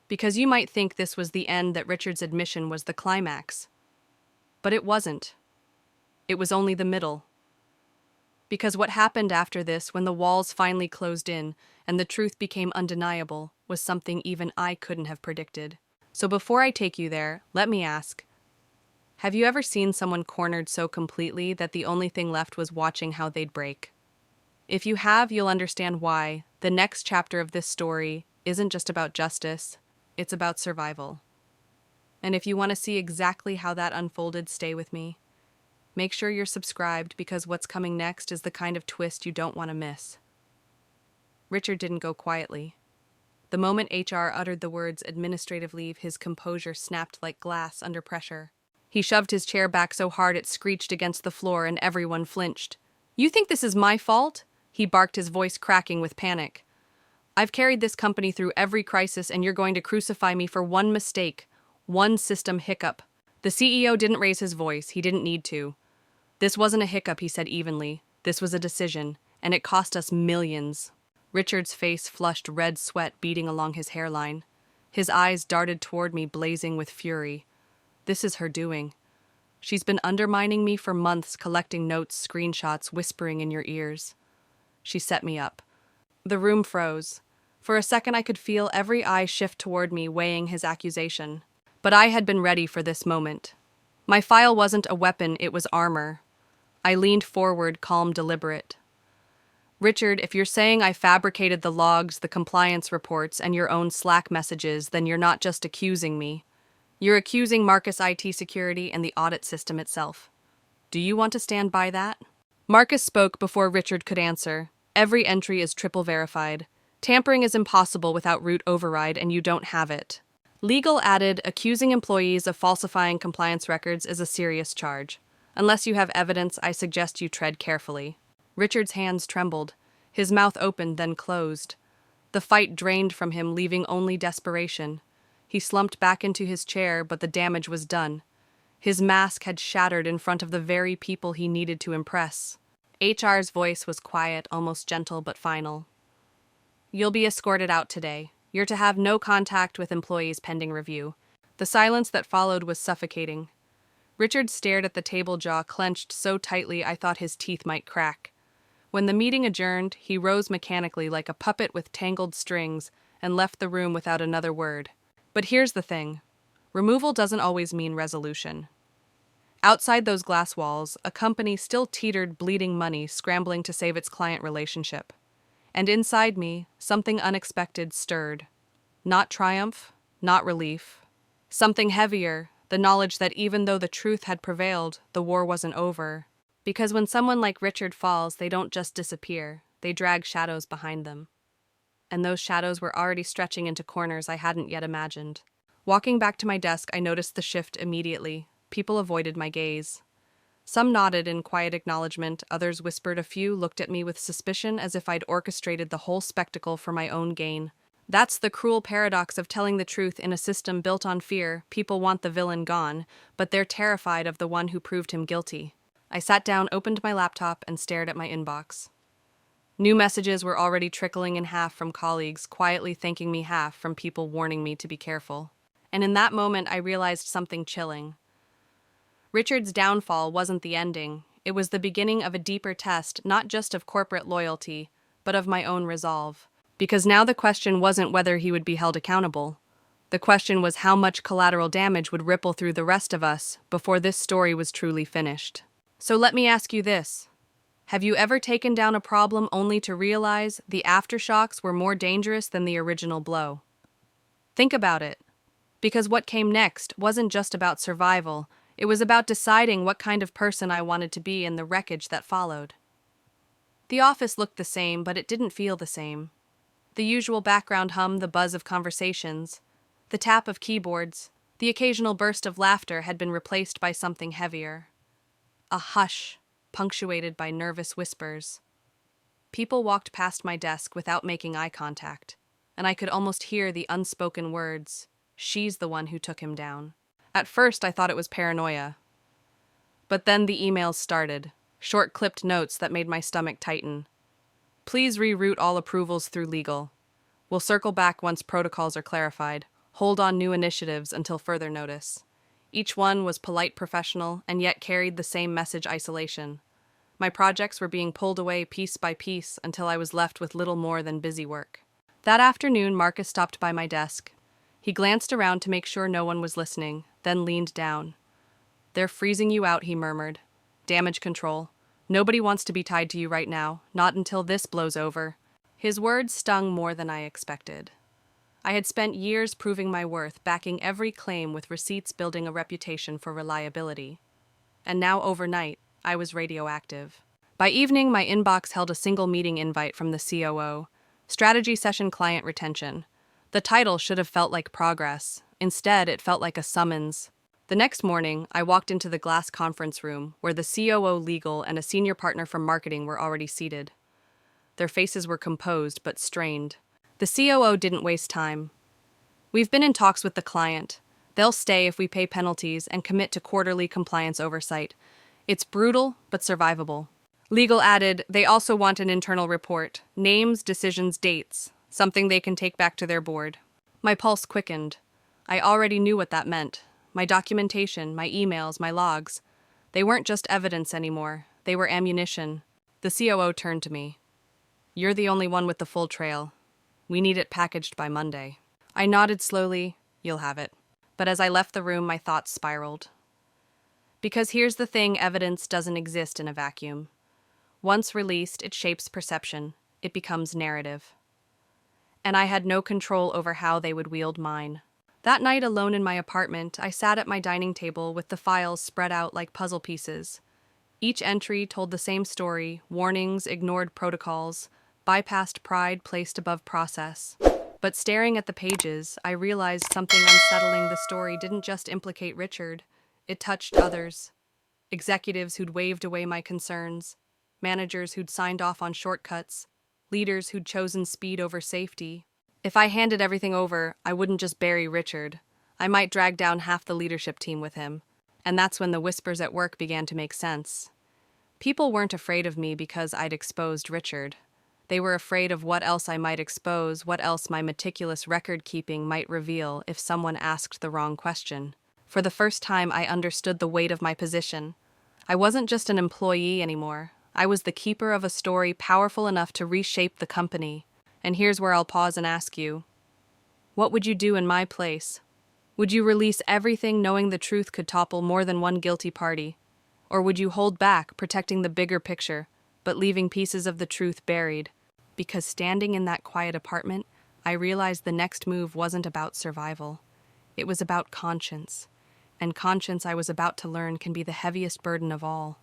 Because you might think this was the end, that Richard's admission was the climax. But it wasn't. It was only the middle. Because what happened after this, when the walls finally closed in and the truth became undeniable, was something even I couldn't have predicted. So before I take you there, let me ask, have you ever seen someone cornered so completely that the only thing left was watching how they'd break? If you have, you'll understand why the next chapter of this story isn't just about justice, it's about survival. And if you want to see exactly how that unfolded, stay with me. Make sure you're subscribed, because what's coming next is the kind of twist you don't want to miss. Richard didn't go quietly. The moment HR uttered the words administrative leave, his composure snapped like glass under pressure. He shoved his chair back so hard it screeched against the floor and everyone flinched. You think this is my fault? He barked, his voice cracking with panic. I've carried this company through every crisis, and you're going to crucify me for one mistake, one system hiccup. The CEO didn't raise his voice. He didn't need to. This wasn't a hiccup, he said evenly. This was a decision, and it cost us millions. Richard's face flushed, red sweat beading along his hairline. His eyes darted toward me, blazing with fury. This is her doing. She's been undermining me for months, collecting notes, screenshots, whispering in your ears. She set me up. The room froze. For a second I could feel every eye shift toward me, weighing his accusation. But I had been ready for this moment. My file wasn't a weapon, it was armor. I leaned forward, calm, deliberate. Richard, if you're saying I fabricated the logs, the compliance reports, and your own Slack messages, then you're not just accusing me. You're accusing Marcus IT Security and the audit system itself. Do you want to stand by that? Marcus spoke before Richard could answer. Every entry is triple verified. Tampering is impossible without root override, and you don't have it. Legal added, accusing employees of falsifying compliance records is a serious charge. Unless you have evidence, I suggest you tread carefully. Richard's hands trembled. His mouth opened, then closed. The fight drained from him, leaving only desperation. He slumped back into his chair, but the damage was done. His mask had shattered in front of the very people he needed to impress. HR's voice was quiet, almost gentle, but final. You'll be escorted out today. You're to have no contact with employees pending review. The silence that followed was suffocating. Richard stared at the table, jaw clenched so tightly I thought his teeth might crack. When the meeting adjourned, he rose mechanically like a puppet with tangled strings and left the room without another word. But here's the thing. removal doesn't always mean resolution. Outside those glass walls, a company still teetered bleeding money, scrambling to save its client relationship. And inside me, something unexpected stirred. Not triumph, not relief. Something heavier, the knowledge that even though the truth had prevailed, the war wasn't over. Because when someone like Richard falls, they don't just disappear, they drag shadows behind them. And those shadows were already stretching into corners I hadn't yet imagined. Walking back to my desk, I noticed the shift immediately. People avoided my gaze. Some nodded in quiet acknowledgement, others whispered, a few looked at me with suspicion as if I'd orchestrated the whole spectacle for my own gain. That's the cruel paradox of telling the truth in a system built on fear. People want the villain gone, but they're terrified of the one who proved him guilty. I sat down, opened my laptop, and stared at my inbox. New messages were already trickling in, half from colleagues, quietly thanking me, half from people warning me to be careful. And in that moment, I realized something chilling. Richard's downfall wasn't the ending. It was the beginning of a deeper test, not just of corporate loyalty, but of my own resolve. Because now the question wasn't whether he would be held accountable. The question was how much collateral damage would ripple through the rest of us before this story was truly finished. So let me ask you this. Have you ever taken down a problem only to realize the aftershocks were more dangerous than the original blow? Think about it. Because what came next wasn't just about survival, it was about deciding what kind of person I wanted to be in the wreckage that followed. The office looked the same, but it didn't feel the same. The usual background hum, the buzz of conversations, the tap of keyboards, the occasional burst of laughter had been replaced by something heavier. A hush, punctuated by nervous whispers. People walked past my desk without making eye contact, and I could almost hear the unspoken words, "She's the one who took him down." At first, I thought it was paranoia. But then the emails started, short clipped notes that made my stomach tighten. Please reroute all approvals through legal. We'll circle back once protocols are clarified. Hold on new initiatives until further notice. Each one was polite, professional, and yet carried the same message: isolation. My projects were being pulled away piece by piece until I was left with little more than busy work. That afternoon, Marcus stopped by my desk. He glanced around to make sure no one was listening, then leaned down. "They're freezing you out," he murmured. "Damage control. Nobody wants to be tied to you right now, not until this blows over." His words stung more than I expected. I had spent years proving my worth, backing every claim with receipts, building a reputation for reliability. And now, overnight, I was radioactive. By evening, my inbox held a single meeting invite from the COO, Strategy Session Client Retention. The title should have felt like progress. Instead, it felt like a summons. The next morning, I walked into the glass conference room where the COO, legal, and a senior partner from marketing were already seated. Their faces were composed but strained. The COO didn't waste time. "We've been in talks with the client. They'll stay if we pay penalties and commit to quarterly compliance oversight. It's brutal, but survivable." Legal added, "They also want an internal report. Names, decisions, dates. Something they can take back to their board." My pulse quickened. I already knew what that meant. My documentation, my emails, my logs. They weren't just evidence anymore. They were ammunition. The COO turned to me. "You're the only one with the full trail. We need it packaged by Monday." I nodded slowly. "You'll have it." But as I left the room, my thoughts spiraled. Because here's the thing, evidence doesn't exist in a vacuum. Once released, it shapes perception. It becomes narrative. And I had no control over how they would wield mine. That night, alone in my apartment, I sat at my dining table with the files spread out like puzzle pieces. Each entry told the same story: warnings, ignored protocols, bypassed pride placed above process. But staring at the pages, I realized something unsettling. The story didn't just implicate Richard, it touched others. Executives who'd waved away my concerns, managers who'd signed off on shortcuts, leaders who'd chosen speed over safety. If I handed everything over, I wouldn't just bury Richard. I might drag down half the leadership team with him. And that's when the whispers at work began to make sense. People weren't afraid of me because I'd exposed Richard. They were afraid of what else I might expose, what else my meticulous record-keeping might reveal if someone asked the wrong question. For the first time, I understood the weight of my position. I wasn't just an employee anymore. I was the keeper of a story powerful enough to reshape the company. And here's where I'll pause and ask you, what would you do in my place? Would you release everything knowing the truth could topple more than one guilty party? Or would you hold back, protecting the bigger picture, but leaving pieces of the truth buried? Because standing in that quiet apartment, I realized the next move wasn't about survival. It was about conscience. And conscience, I was about to learn, can be the heaviest burden of all.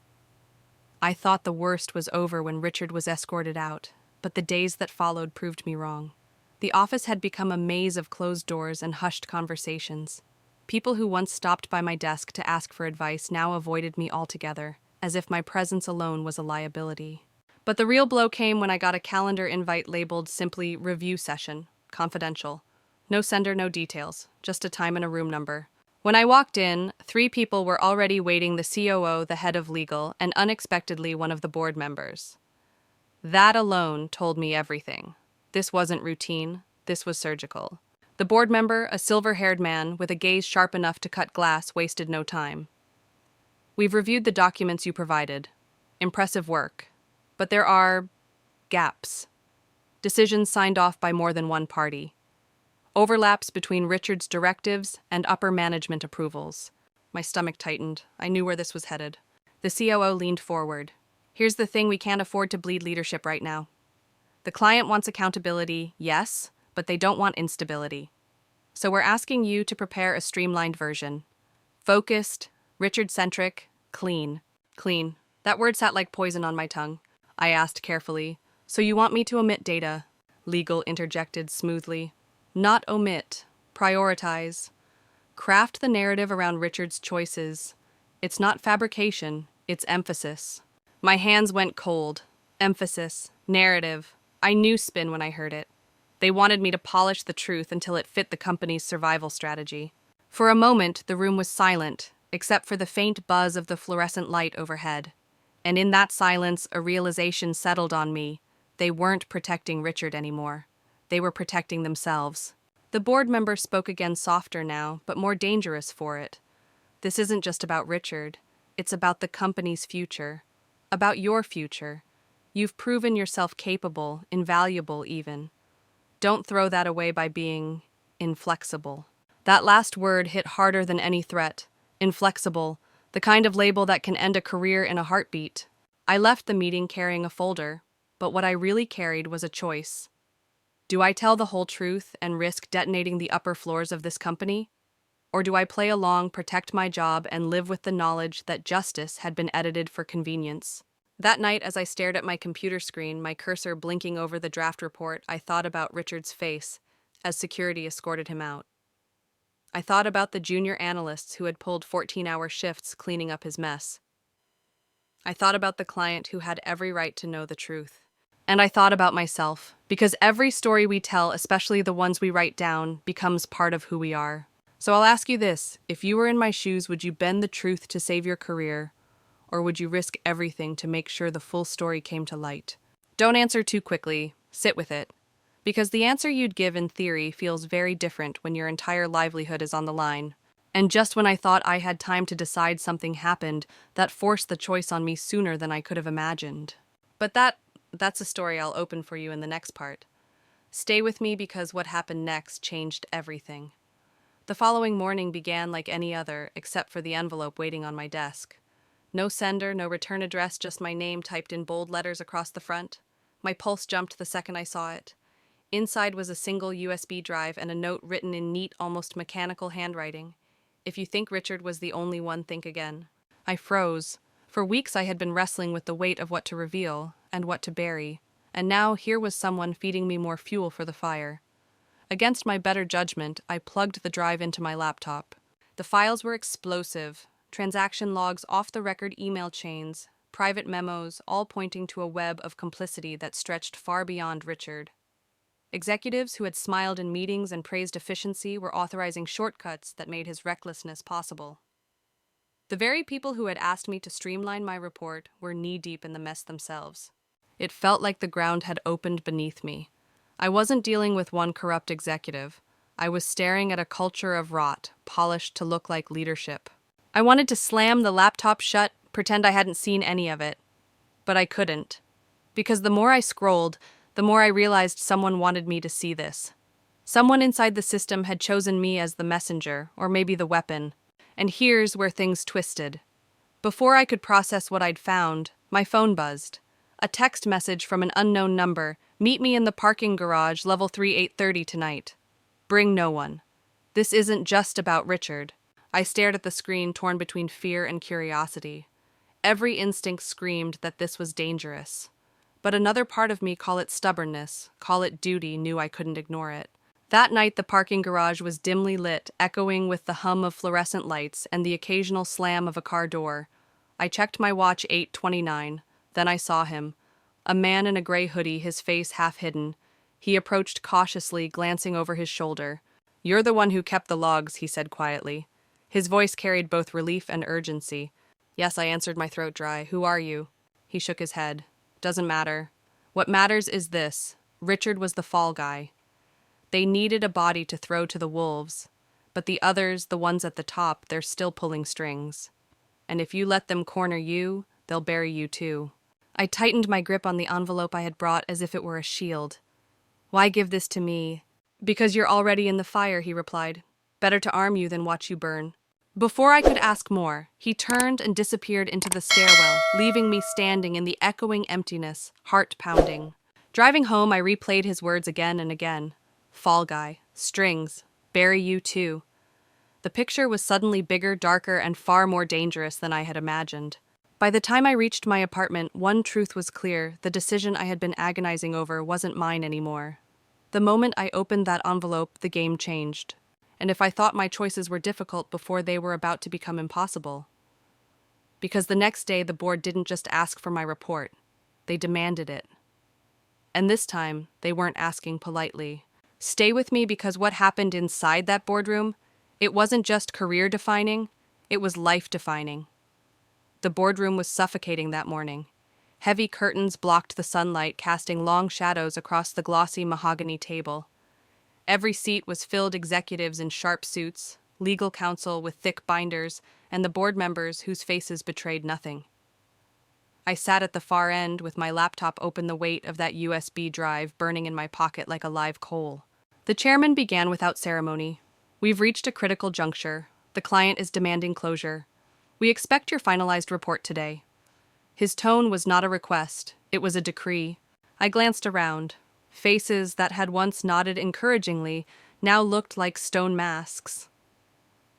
I thought the worst was over when Richard was escorted out, but the days that followed proved me wrong. The office had become a maze of closed doors and hushed conversations. People who once stopped by my desk to ask for advice now avoided me altogether, as if my presence alone was a liability. But the real blow came when I got a calendar invite labeled simply "Review Session, Confidential." No sender, no details, just a time and a room number. When I walked in, 3 people were already waiting: the COO, the head of legal, and unexpectedly one of the board members. That alone told me everything. This wasn't routine, this was surgical. The board member, a silver-haired man with a gaze sharp enough to cut glass, wasted no time. "We've reviewed the documents you provided. Impressive work. But there are gaps. Decisions signed off by more than one party. Overlaps between Richard's directives and upper management approvals." My stomach tightened. I knew where this was headed. The COO leaned forward. "Here's the thing, we can't afford to bleed leadership right now. The client wants accountability, yes, but they don't want instability. So we're asking you to prepare a streamlined version. Focused, Richard-centric, clean." Clean. That word sat like poison on my tongue. I asked carefully, "So you want me to omit data?" Legal interjected smoothly. "Not omit. Prioritize. Craft the narrative around Richard's choices. It's not fabrication, it's emphasis." My hands went cold. Emphasis. Narrative. I knew spin when I heard it. They wanted me to polish the truth until it fit the company's survival strategy. For a moment, the room was silent, except for the faint buzz of the fluorescent light overhead. And in that silence, a realization settled on me. They weren't protecting Richard anymore. They were protecting themselves. The board member spoke again, softer now, but more dangerous for it. "This isn't just about Richard. It's about the company's future. About your future. You've proven yourself capable, invaluable even. Don't throw that away by being inflexible." That last word hit harder than any threat. Inflexible, the kind of label that can end a career in a heartbeat. I left the meeting carrying a folder, but what I really carried was a choice. Do I tell the whole truth and risk detonating the upper floors of this company? Or do I play along, protect my job, and live with the knowledge that justice had been edited for convenience? That night, as I stared at my computer screen, my cursor blinking over the draft report, I thought about Richard's face as security escorted him out. I thought about the junior analysts who had pulled 14-hour shifts cleaning up his mess. I thought about the client who had every right to know the truth. And I thought about myself, because every story we tell, especially the ones we write down, becomes part of who we are. So I'll ask you this: if you were in my shoes, would you bend the truth to save your career? Or would you risk everything to make sure the full story came to light? Don't answer too quickly. Sit with it. Because the answer you'd give in theory feels very different when your entire livelihood is on the line. And just when I thought I had time to decide, something happened that forced the choice on me sooner than I could have imagined. But that's a story I'll open for you in the next part. Stay with me, because what happened next changed everything. The following morning began like any other, except for the envelope waiting on my desk. No sender, no return address, just my name typed in bold letters across the front. My pulse jumped the second I saw it. Inside was a single USB drive and a note written in neat, almost mechanical handwriting. "If you think Richard was the only one, think again." I froze. For weeks I had been wrestling with the weight of what to reveal and what to bury, and now here was someone feeding me more fuel for the fire. Against my better judgment, I plugged the drive into my laptop. The files were explosive. Transaction logs, off-the-record email chains, private memos, all pointing to a web of complicity that stretched far beyond Richard. Executives who had smiled in meetings and praised efficiency were authorizing shortcuts that made his recklessness possible. The very people who had asked me to streamline my report were knee-deep in the mess themselves. It felt like the ground had opened beneath me. I wasn't dealing with one corrupt executive. I was staring at a culture of rot, polished to look like leadership. I wanted to slam the laptop shut, pretend I hadn't seen any of it. But I couldn't. Because the more I scrolled, the more I realized someone wanted me to see this. Someone inside the system had chosen me as the messenger, or maybe the weapon. And here's where things twisted. Before I could process what I'd found, my phone buzzed. A text message from an unknown number: "Meet me in the parking garage, level 3, 8:30 tonight. Bring no one." This isn't just about Richard. I stared at the screen, torn between fear and curiosity. Every instinct screamed that this was dangerous. But another part of me, call it stubbornness, call it duty, knew I couldn't ignore it. That night, the parking garage was dimly lit, echoing with the hum of fluorescent lights and the occasional slam of a car door. I checked my watch, 8:29. Then I saw him. A man in a gray hoodie, his face half hidden. He approached cautiously, glancing over his shoulder. "You're the one who kept the logs," he said quietly. His voice carried both relief and urgency. "Yes," I answered, my throat dry. "Who are you?" He shook his head. "Doesn't matter. What matters is this. Richard was the fall guy. They needed a body to throw to the wolves. But the others, the ones at the top, they're still pulling strings. And if you let them corner you, they'll bury you too." I tightened my grip on the envelope I had brought as if it were a shield. "Why give this to me?" "Because you're already in the fire," he replied. "Better to arm you than watch you burn." Before I could ask more, he turned and disappeared into the stairwell, leaving me standing in the echoing emptiness, heart pounding. Driving home, I replayed his words again and again. Fall guy, strings, bury you too. The picture was suddenly bigger, darker, and far more dangerous than I had imagined. By the time I reached my apartment, one truth was clear: the decision I had been agonizing over wasn't mine anymore. The moment I opened that envelope, the game changed. And if I thought my choices were difficult before, they were about to become impossible. Because the next day, the board didn't just ask for my report. They demanded it. And this time, they weren't asking politely. Stay with me, because what happened inside that boardroom, it wasn't just career-defining, it was life-defining. The boardroom was suffocating that morning. Heavy curtains blocked the sunlight, casting long shadows across the glossy mahogany table. Every seat was filled executives in sharp suits, legal counsel with thick binders, and the board members whose faces betrayed nothing. I sat at the far end with my laptop open, the weight of that USB drive burning in my pocket like a live coal. The chairman began without ceremony. "We've reached a critical juncture. The client is demanding closure. We expect your finalized report today." His tone was not a request, it was a decree. I glanced around. Faces that had once nodded encouragingly now looked like stone masks.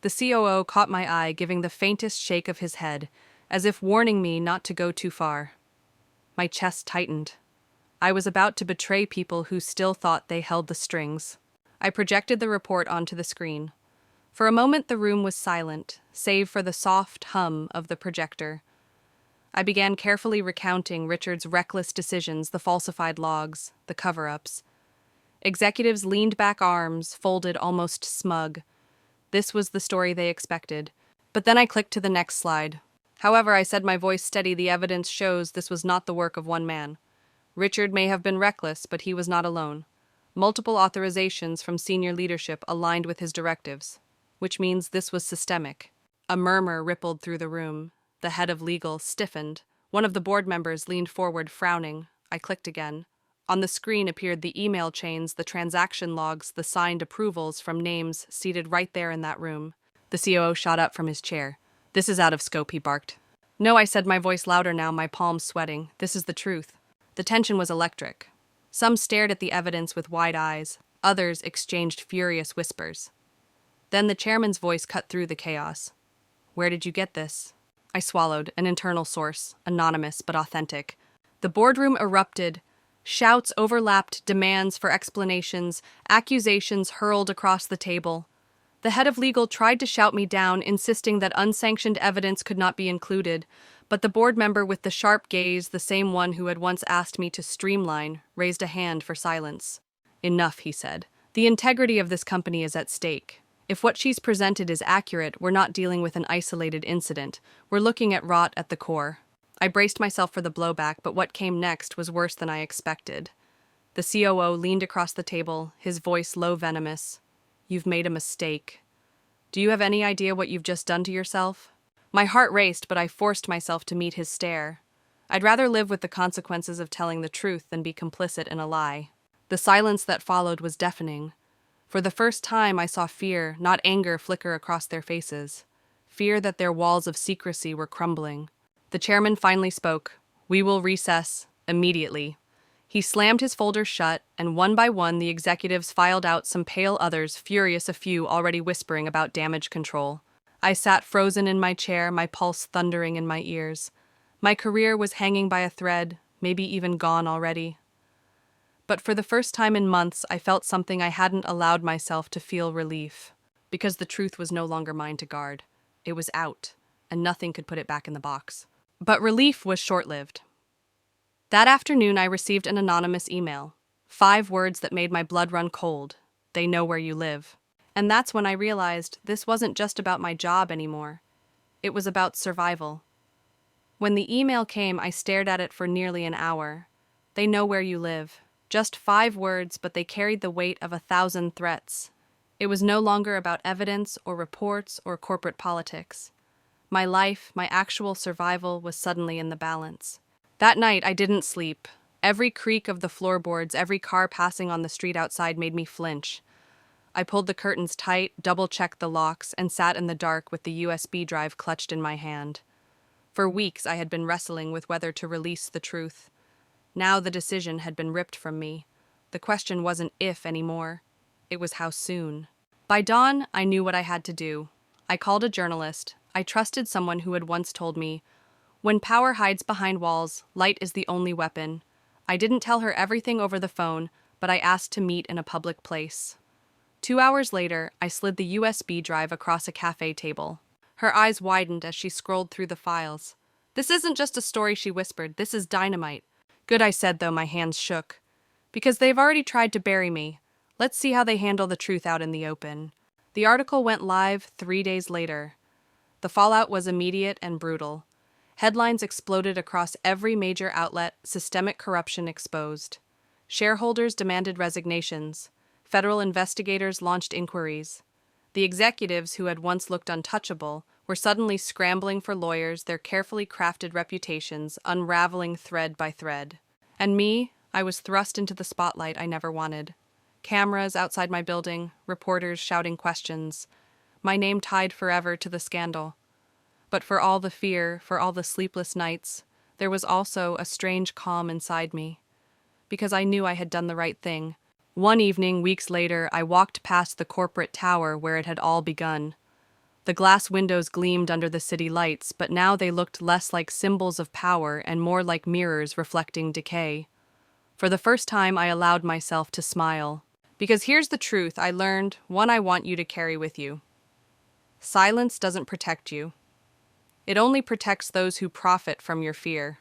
The COO caught my eye, giving the faintest shake of his head, as if warning me not to go too far. My chest tightened. I was about to betray people who still thought they held the strings. I projected the report onto the screen. For a moment the room was silent, save for the soft hum of the projector. I began carefully recounting Richard's reckless decisions, the falsified logs, the cover-ups. Executives leaned back, arms folded, almost smug. This was the story they expected. But then I clicked to the next slide. "However," I said, my voice steady, "the evidence shows this was not the work of one man. Richard may have been reckless, but he was not alone. Multiple authorizations from senior leadership aligned with his directives, which means this was systemic." A murmur rippled through the room. The head of legal stiffened. One of the board members leaned forward, frowning. I clicked again. On the screen appeared the email chains, the transaction logs, the signed approvals from names seated right there in that room. The COO shot up from his chair. "This is out of scope," he barked. "No," I said, my voice louder now, my palms sweating. "This is the truth." The tension was electric. Some stared at the evidence with wide eyes. Others exchanged furious whispers. Then the chairman's voice cut through the chaos. "Where did you get this?" I swallowed. "An internal source, anonymous but authentic." The boardroom erupted. Shouts overlapped, demands for explanations, accusations hurled across the table. The head of legal tried to shout me down, insisting that unsanctioned evidence could not be included, but the board member with the sharp gaze, the same one who had once asked me to streamline, raised a hand for silence. "Enough," he said. "The integrity of this company is at stake. If what she's presented is accurate, we're not dealing with an isolated incident. We're looking at rot at the core." I braced myself for the blowback, but what came next was worse than I expected. The COO leaned across the table, his voice low, venomous. "You've made a mistake. Do you have any idea what you've just done to yourself?" My heart raced, but I forced myself to meet his stare. I'd rather live with the consequences of telling the truth than be complicit in a lie. The silence that followed was deafening. For the first time, I saw fear, not anger, flicker across their faces. Fear that their walls of secrecy were crumbling. The chairman finally spoke. "We will recess immediately." He slammed his folders shut, and one by one the executives filed out, some pale, others furious, a few already whispering about damage control. I sat frozen in my chair, my pulse thundering in my ears. My career was hanging by a thread, maybe even gone already. But for the first time in months, I felt something I hadn't allowed myself to feel: relief. Because the truth was no longer mine to guard. It was out, and nothing could put it back in the box. But relief was short-lived. That afternoon, I received an anonymous email. 5 words that made my blood run cold. "They know where you live." And that's when I realized this wasn't just about my job anymore. It was about survival. When the email came, I stared at it for nearly an hour. "They know where you live." Just 5 words, but they carried the weight of 1,000 threats. It was no longer about evidence or reports or corporate politics. My life, my actual survival, was suddenly in the balance. That night, I didn't sleep. Every creak of the floorboards, every car passing on the street outside made me flinch. I pulled the curtains tight, double-checked the locks, and sat in the dark with the USB drive clutched in my hand. For weeks, I had been wrestling with whether to release the truth. Now the decision had been ripped from me. The question wasn't if anymore. It was how soon. By dawn, I knew what I had to do. I called a journalist. I trusted someone who had once told me, "When power hides behind walls, light is the only weapon." I didn't tell her everything over the phone, but I asked to meet in a public place. 2 hours later, I slid the USB drive across a cafe table. Her eyes widened as she scrolled through the files. "This isn't just a story," she whispered. "This is dynamite." "Good," I said, though my hands shook. "Because they've already tried to bury me. Let's see how they handle the truth out in the open." The article went live 3 days later. The fallout was immediate and brutal. Headlines exploded across every major outlet: systemic corruption exposed. Shareholders demanded resignations. Federal investigators launched inquiries. The executives, who had once looked untouchable, were suddenly scrambling for lawyers, their carefully crafted reputations unraveling thread by thread. And me, I was thrust into the spotlight I never wanted. Cameras outside my building, reporters shouting questions. My name tied forever to the scandal. But for all the fear, for all the sleepless nights, there was also a strange calm inside me. Because I knew I had done the right thing. One evening, weeks later, I walked past the corporate tower where it had all begun. The glass windows gleamed under the city lights, but now they looked less like symbols of power and more like mirrors reflecting decay. For the first time, I allowed myself to smile. Because here's the truth I learned, one I want you to carry with you. Silence doesn't protect you. It only protects those who profit from your fear.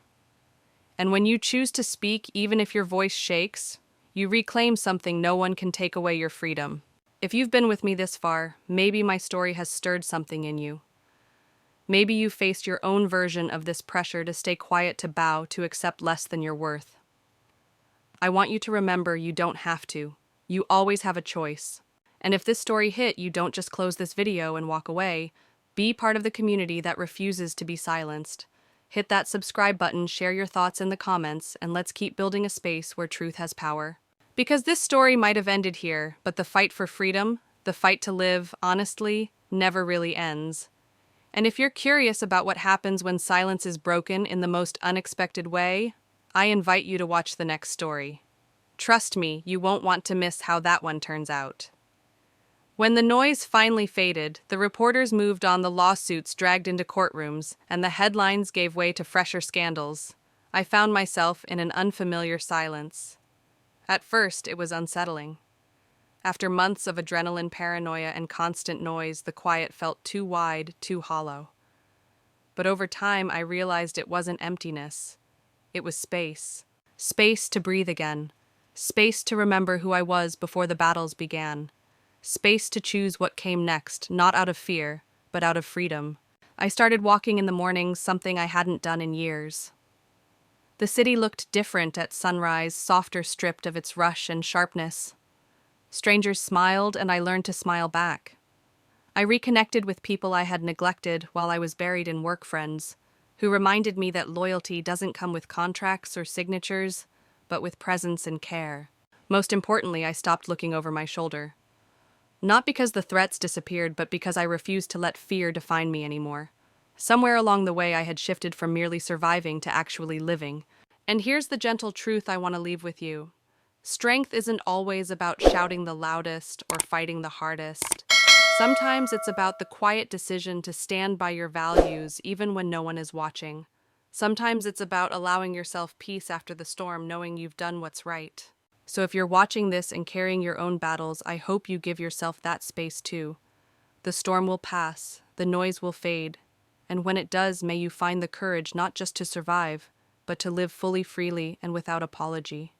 And when you choose to speak, even if your voice shakes, you reclaim something no one can take away: your freedom. If you've been with me this far, maybe my story has stirred something in you. Maybe you faced your own version of this pressure to stay quiet, to bow, to accept less than your worth. I want you to remember you don't have to. You always have a choice. And if this story hit, you don't just close this video and walk away. Be part of the community that refuses to be silenced. Hit that subscribe button, share your thoughts in the comments, and let's keep building a space where truth has power. Because this story might have ended here, but the fight for freedom, the fight to live honestly, never really ends. And if you're curious about what happens when silence is broken in the most unexpected way, I invite you to watch the next story. Trust me, you won't want to miss how that one turns out. When the noise finally faded, the reporters moved on, the lawsuits dragged into courtrooms, and the headlines gave way to fresher scandals. I found myself in an unfamiliar silence. At first, it was unsettling. After months of adrenaline, paranoia, and constant noise, the quiet felt too wide, too hollow. But over time, I realized it wasn't emptiness. It was space. Space to breathe again. Space to remember who I was before the battles began. Space to choose what came next, not out of fear, but out of freedom. I started walking in the mornings, something I hadn't done in years. The city looked different at sunrise, softer, stripped of its rush and sharpness. Strangers smiled, and I learned to smile back. I reconnected with people I had neglected while I was buried in work friends, who reminded me that loyalty doesn't come with contracts or signatures, but with presence and care. Most importantly, I stopped looking over my shoulder. Not because the threats disappeared, but because I refused to let fear define me anymore. Somewhere along the way, I had shifted from merely surviving to actually living. And here's the gentle truth I want to leave with you. Strength isn't always about shouting the loudest or fighting the hardest. Sometimes it's about the quiet decision to stand by your values even when no one is watching. Sometimes it's about allowing yourself peace after the storm, knowing you've done what's right. So if you're watching this and carrying your own battles, I hope you give yourself that space too. The storm will pass, the noise will fade, and when it does, may you find the courage not just to survive, but to live fully, freely, and without apology.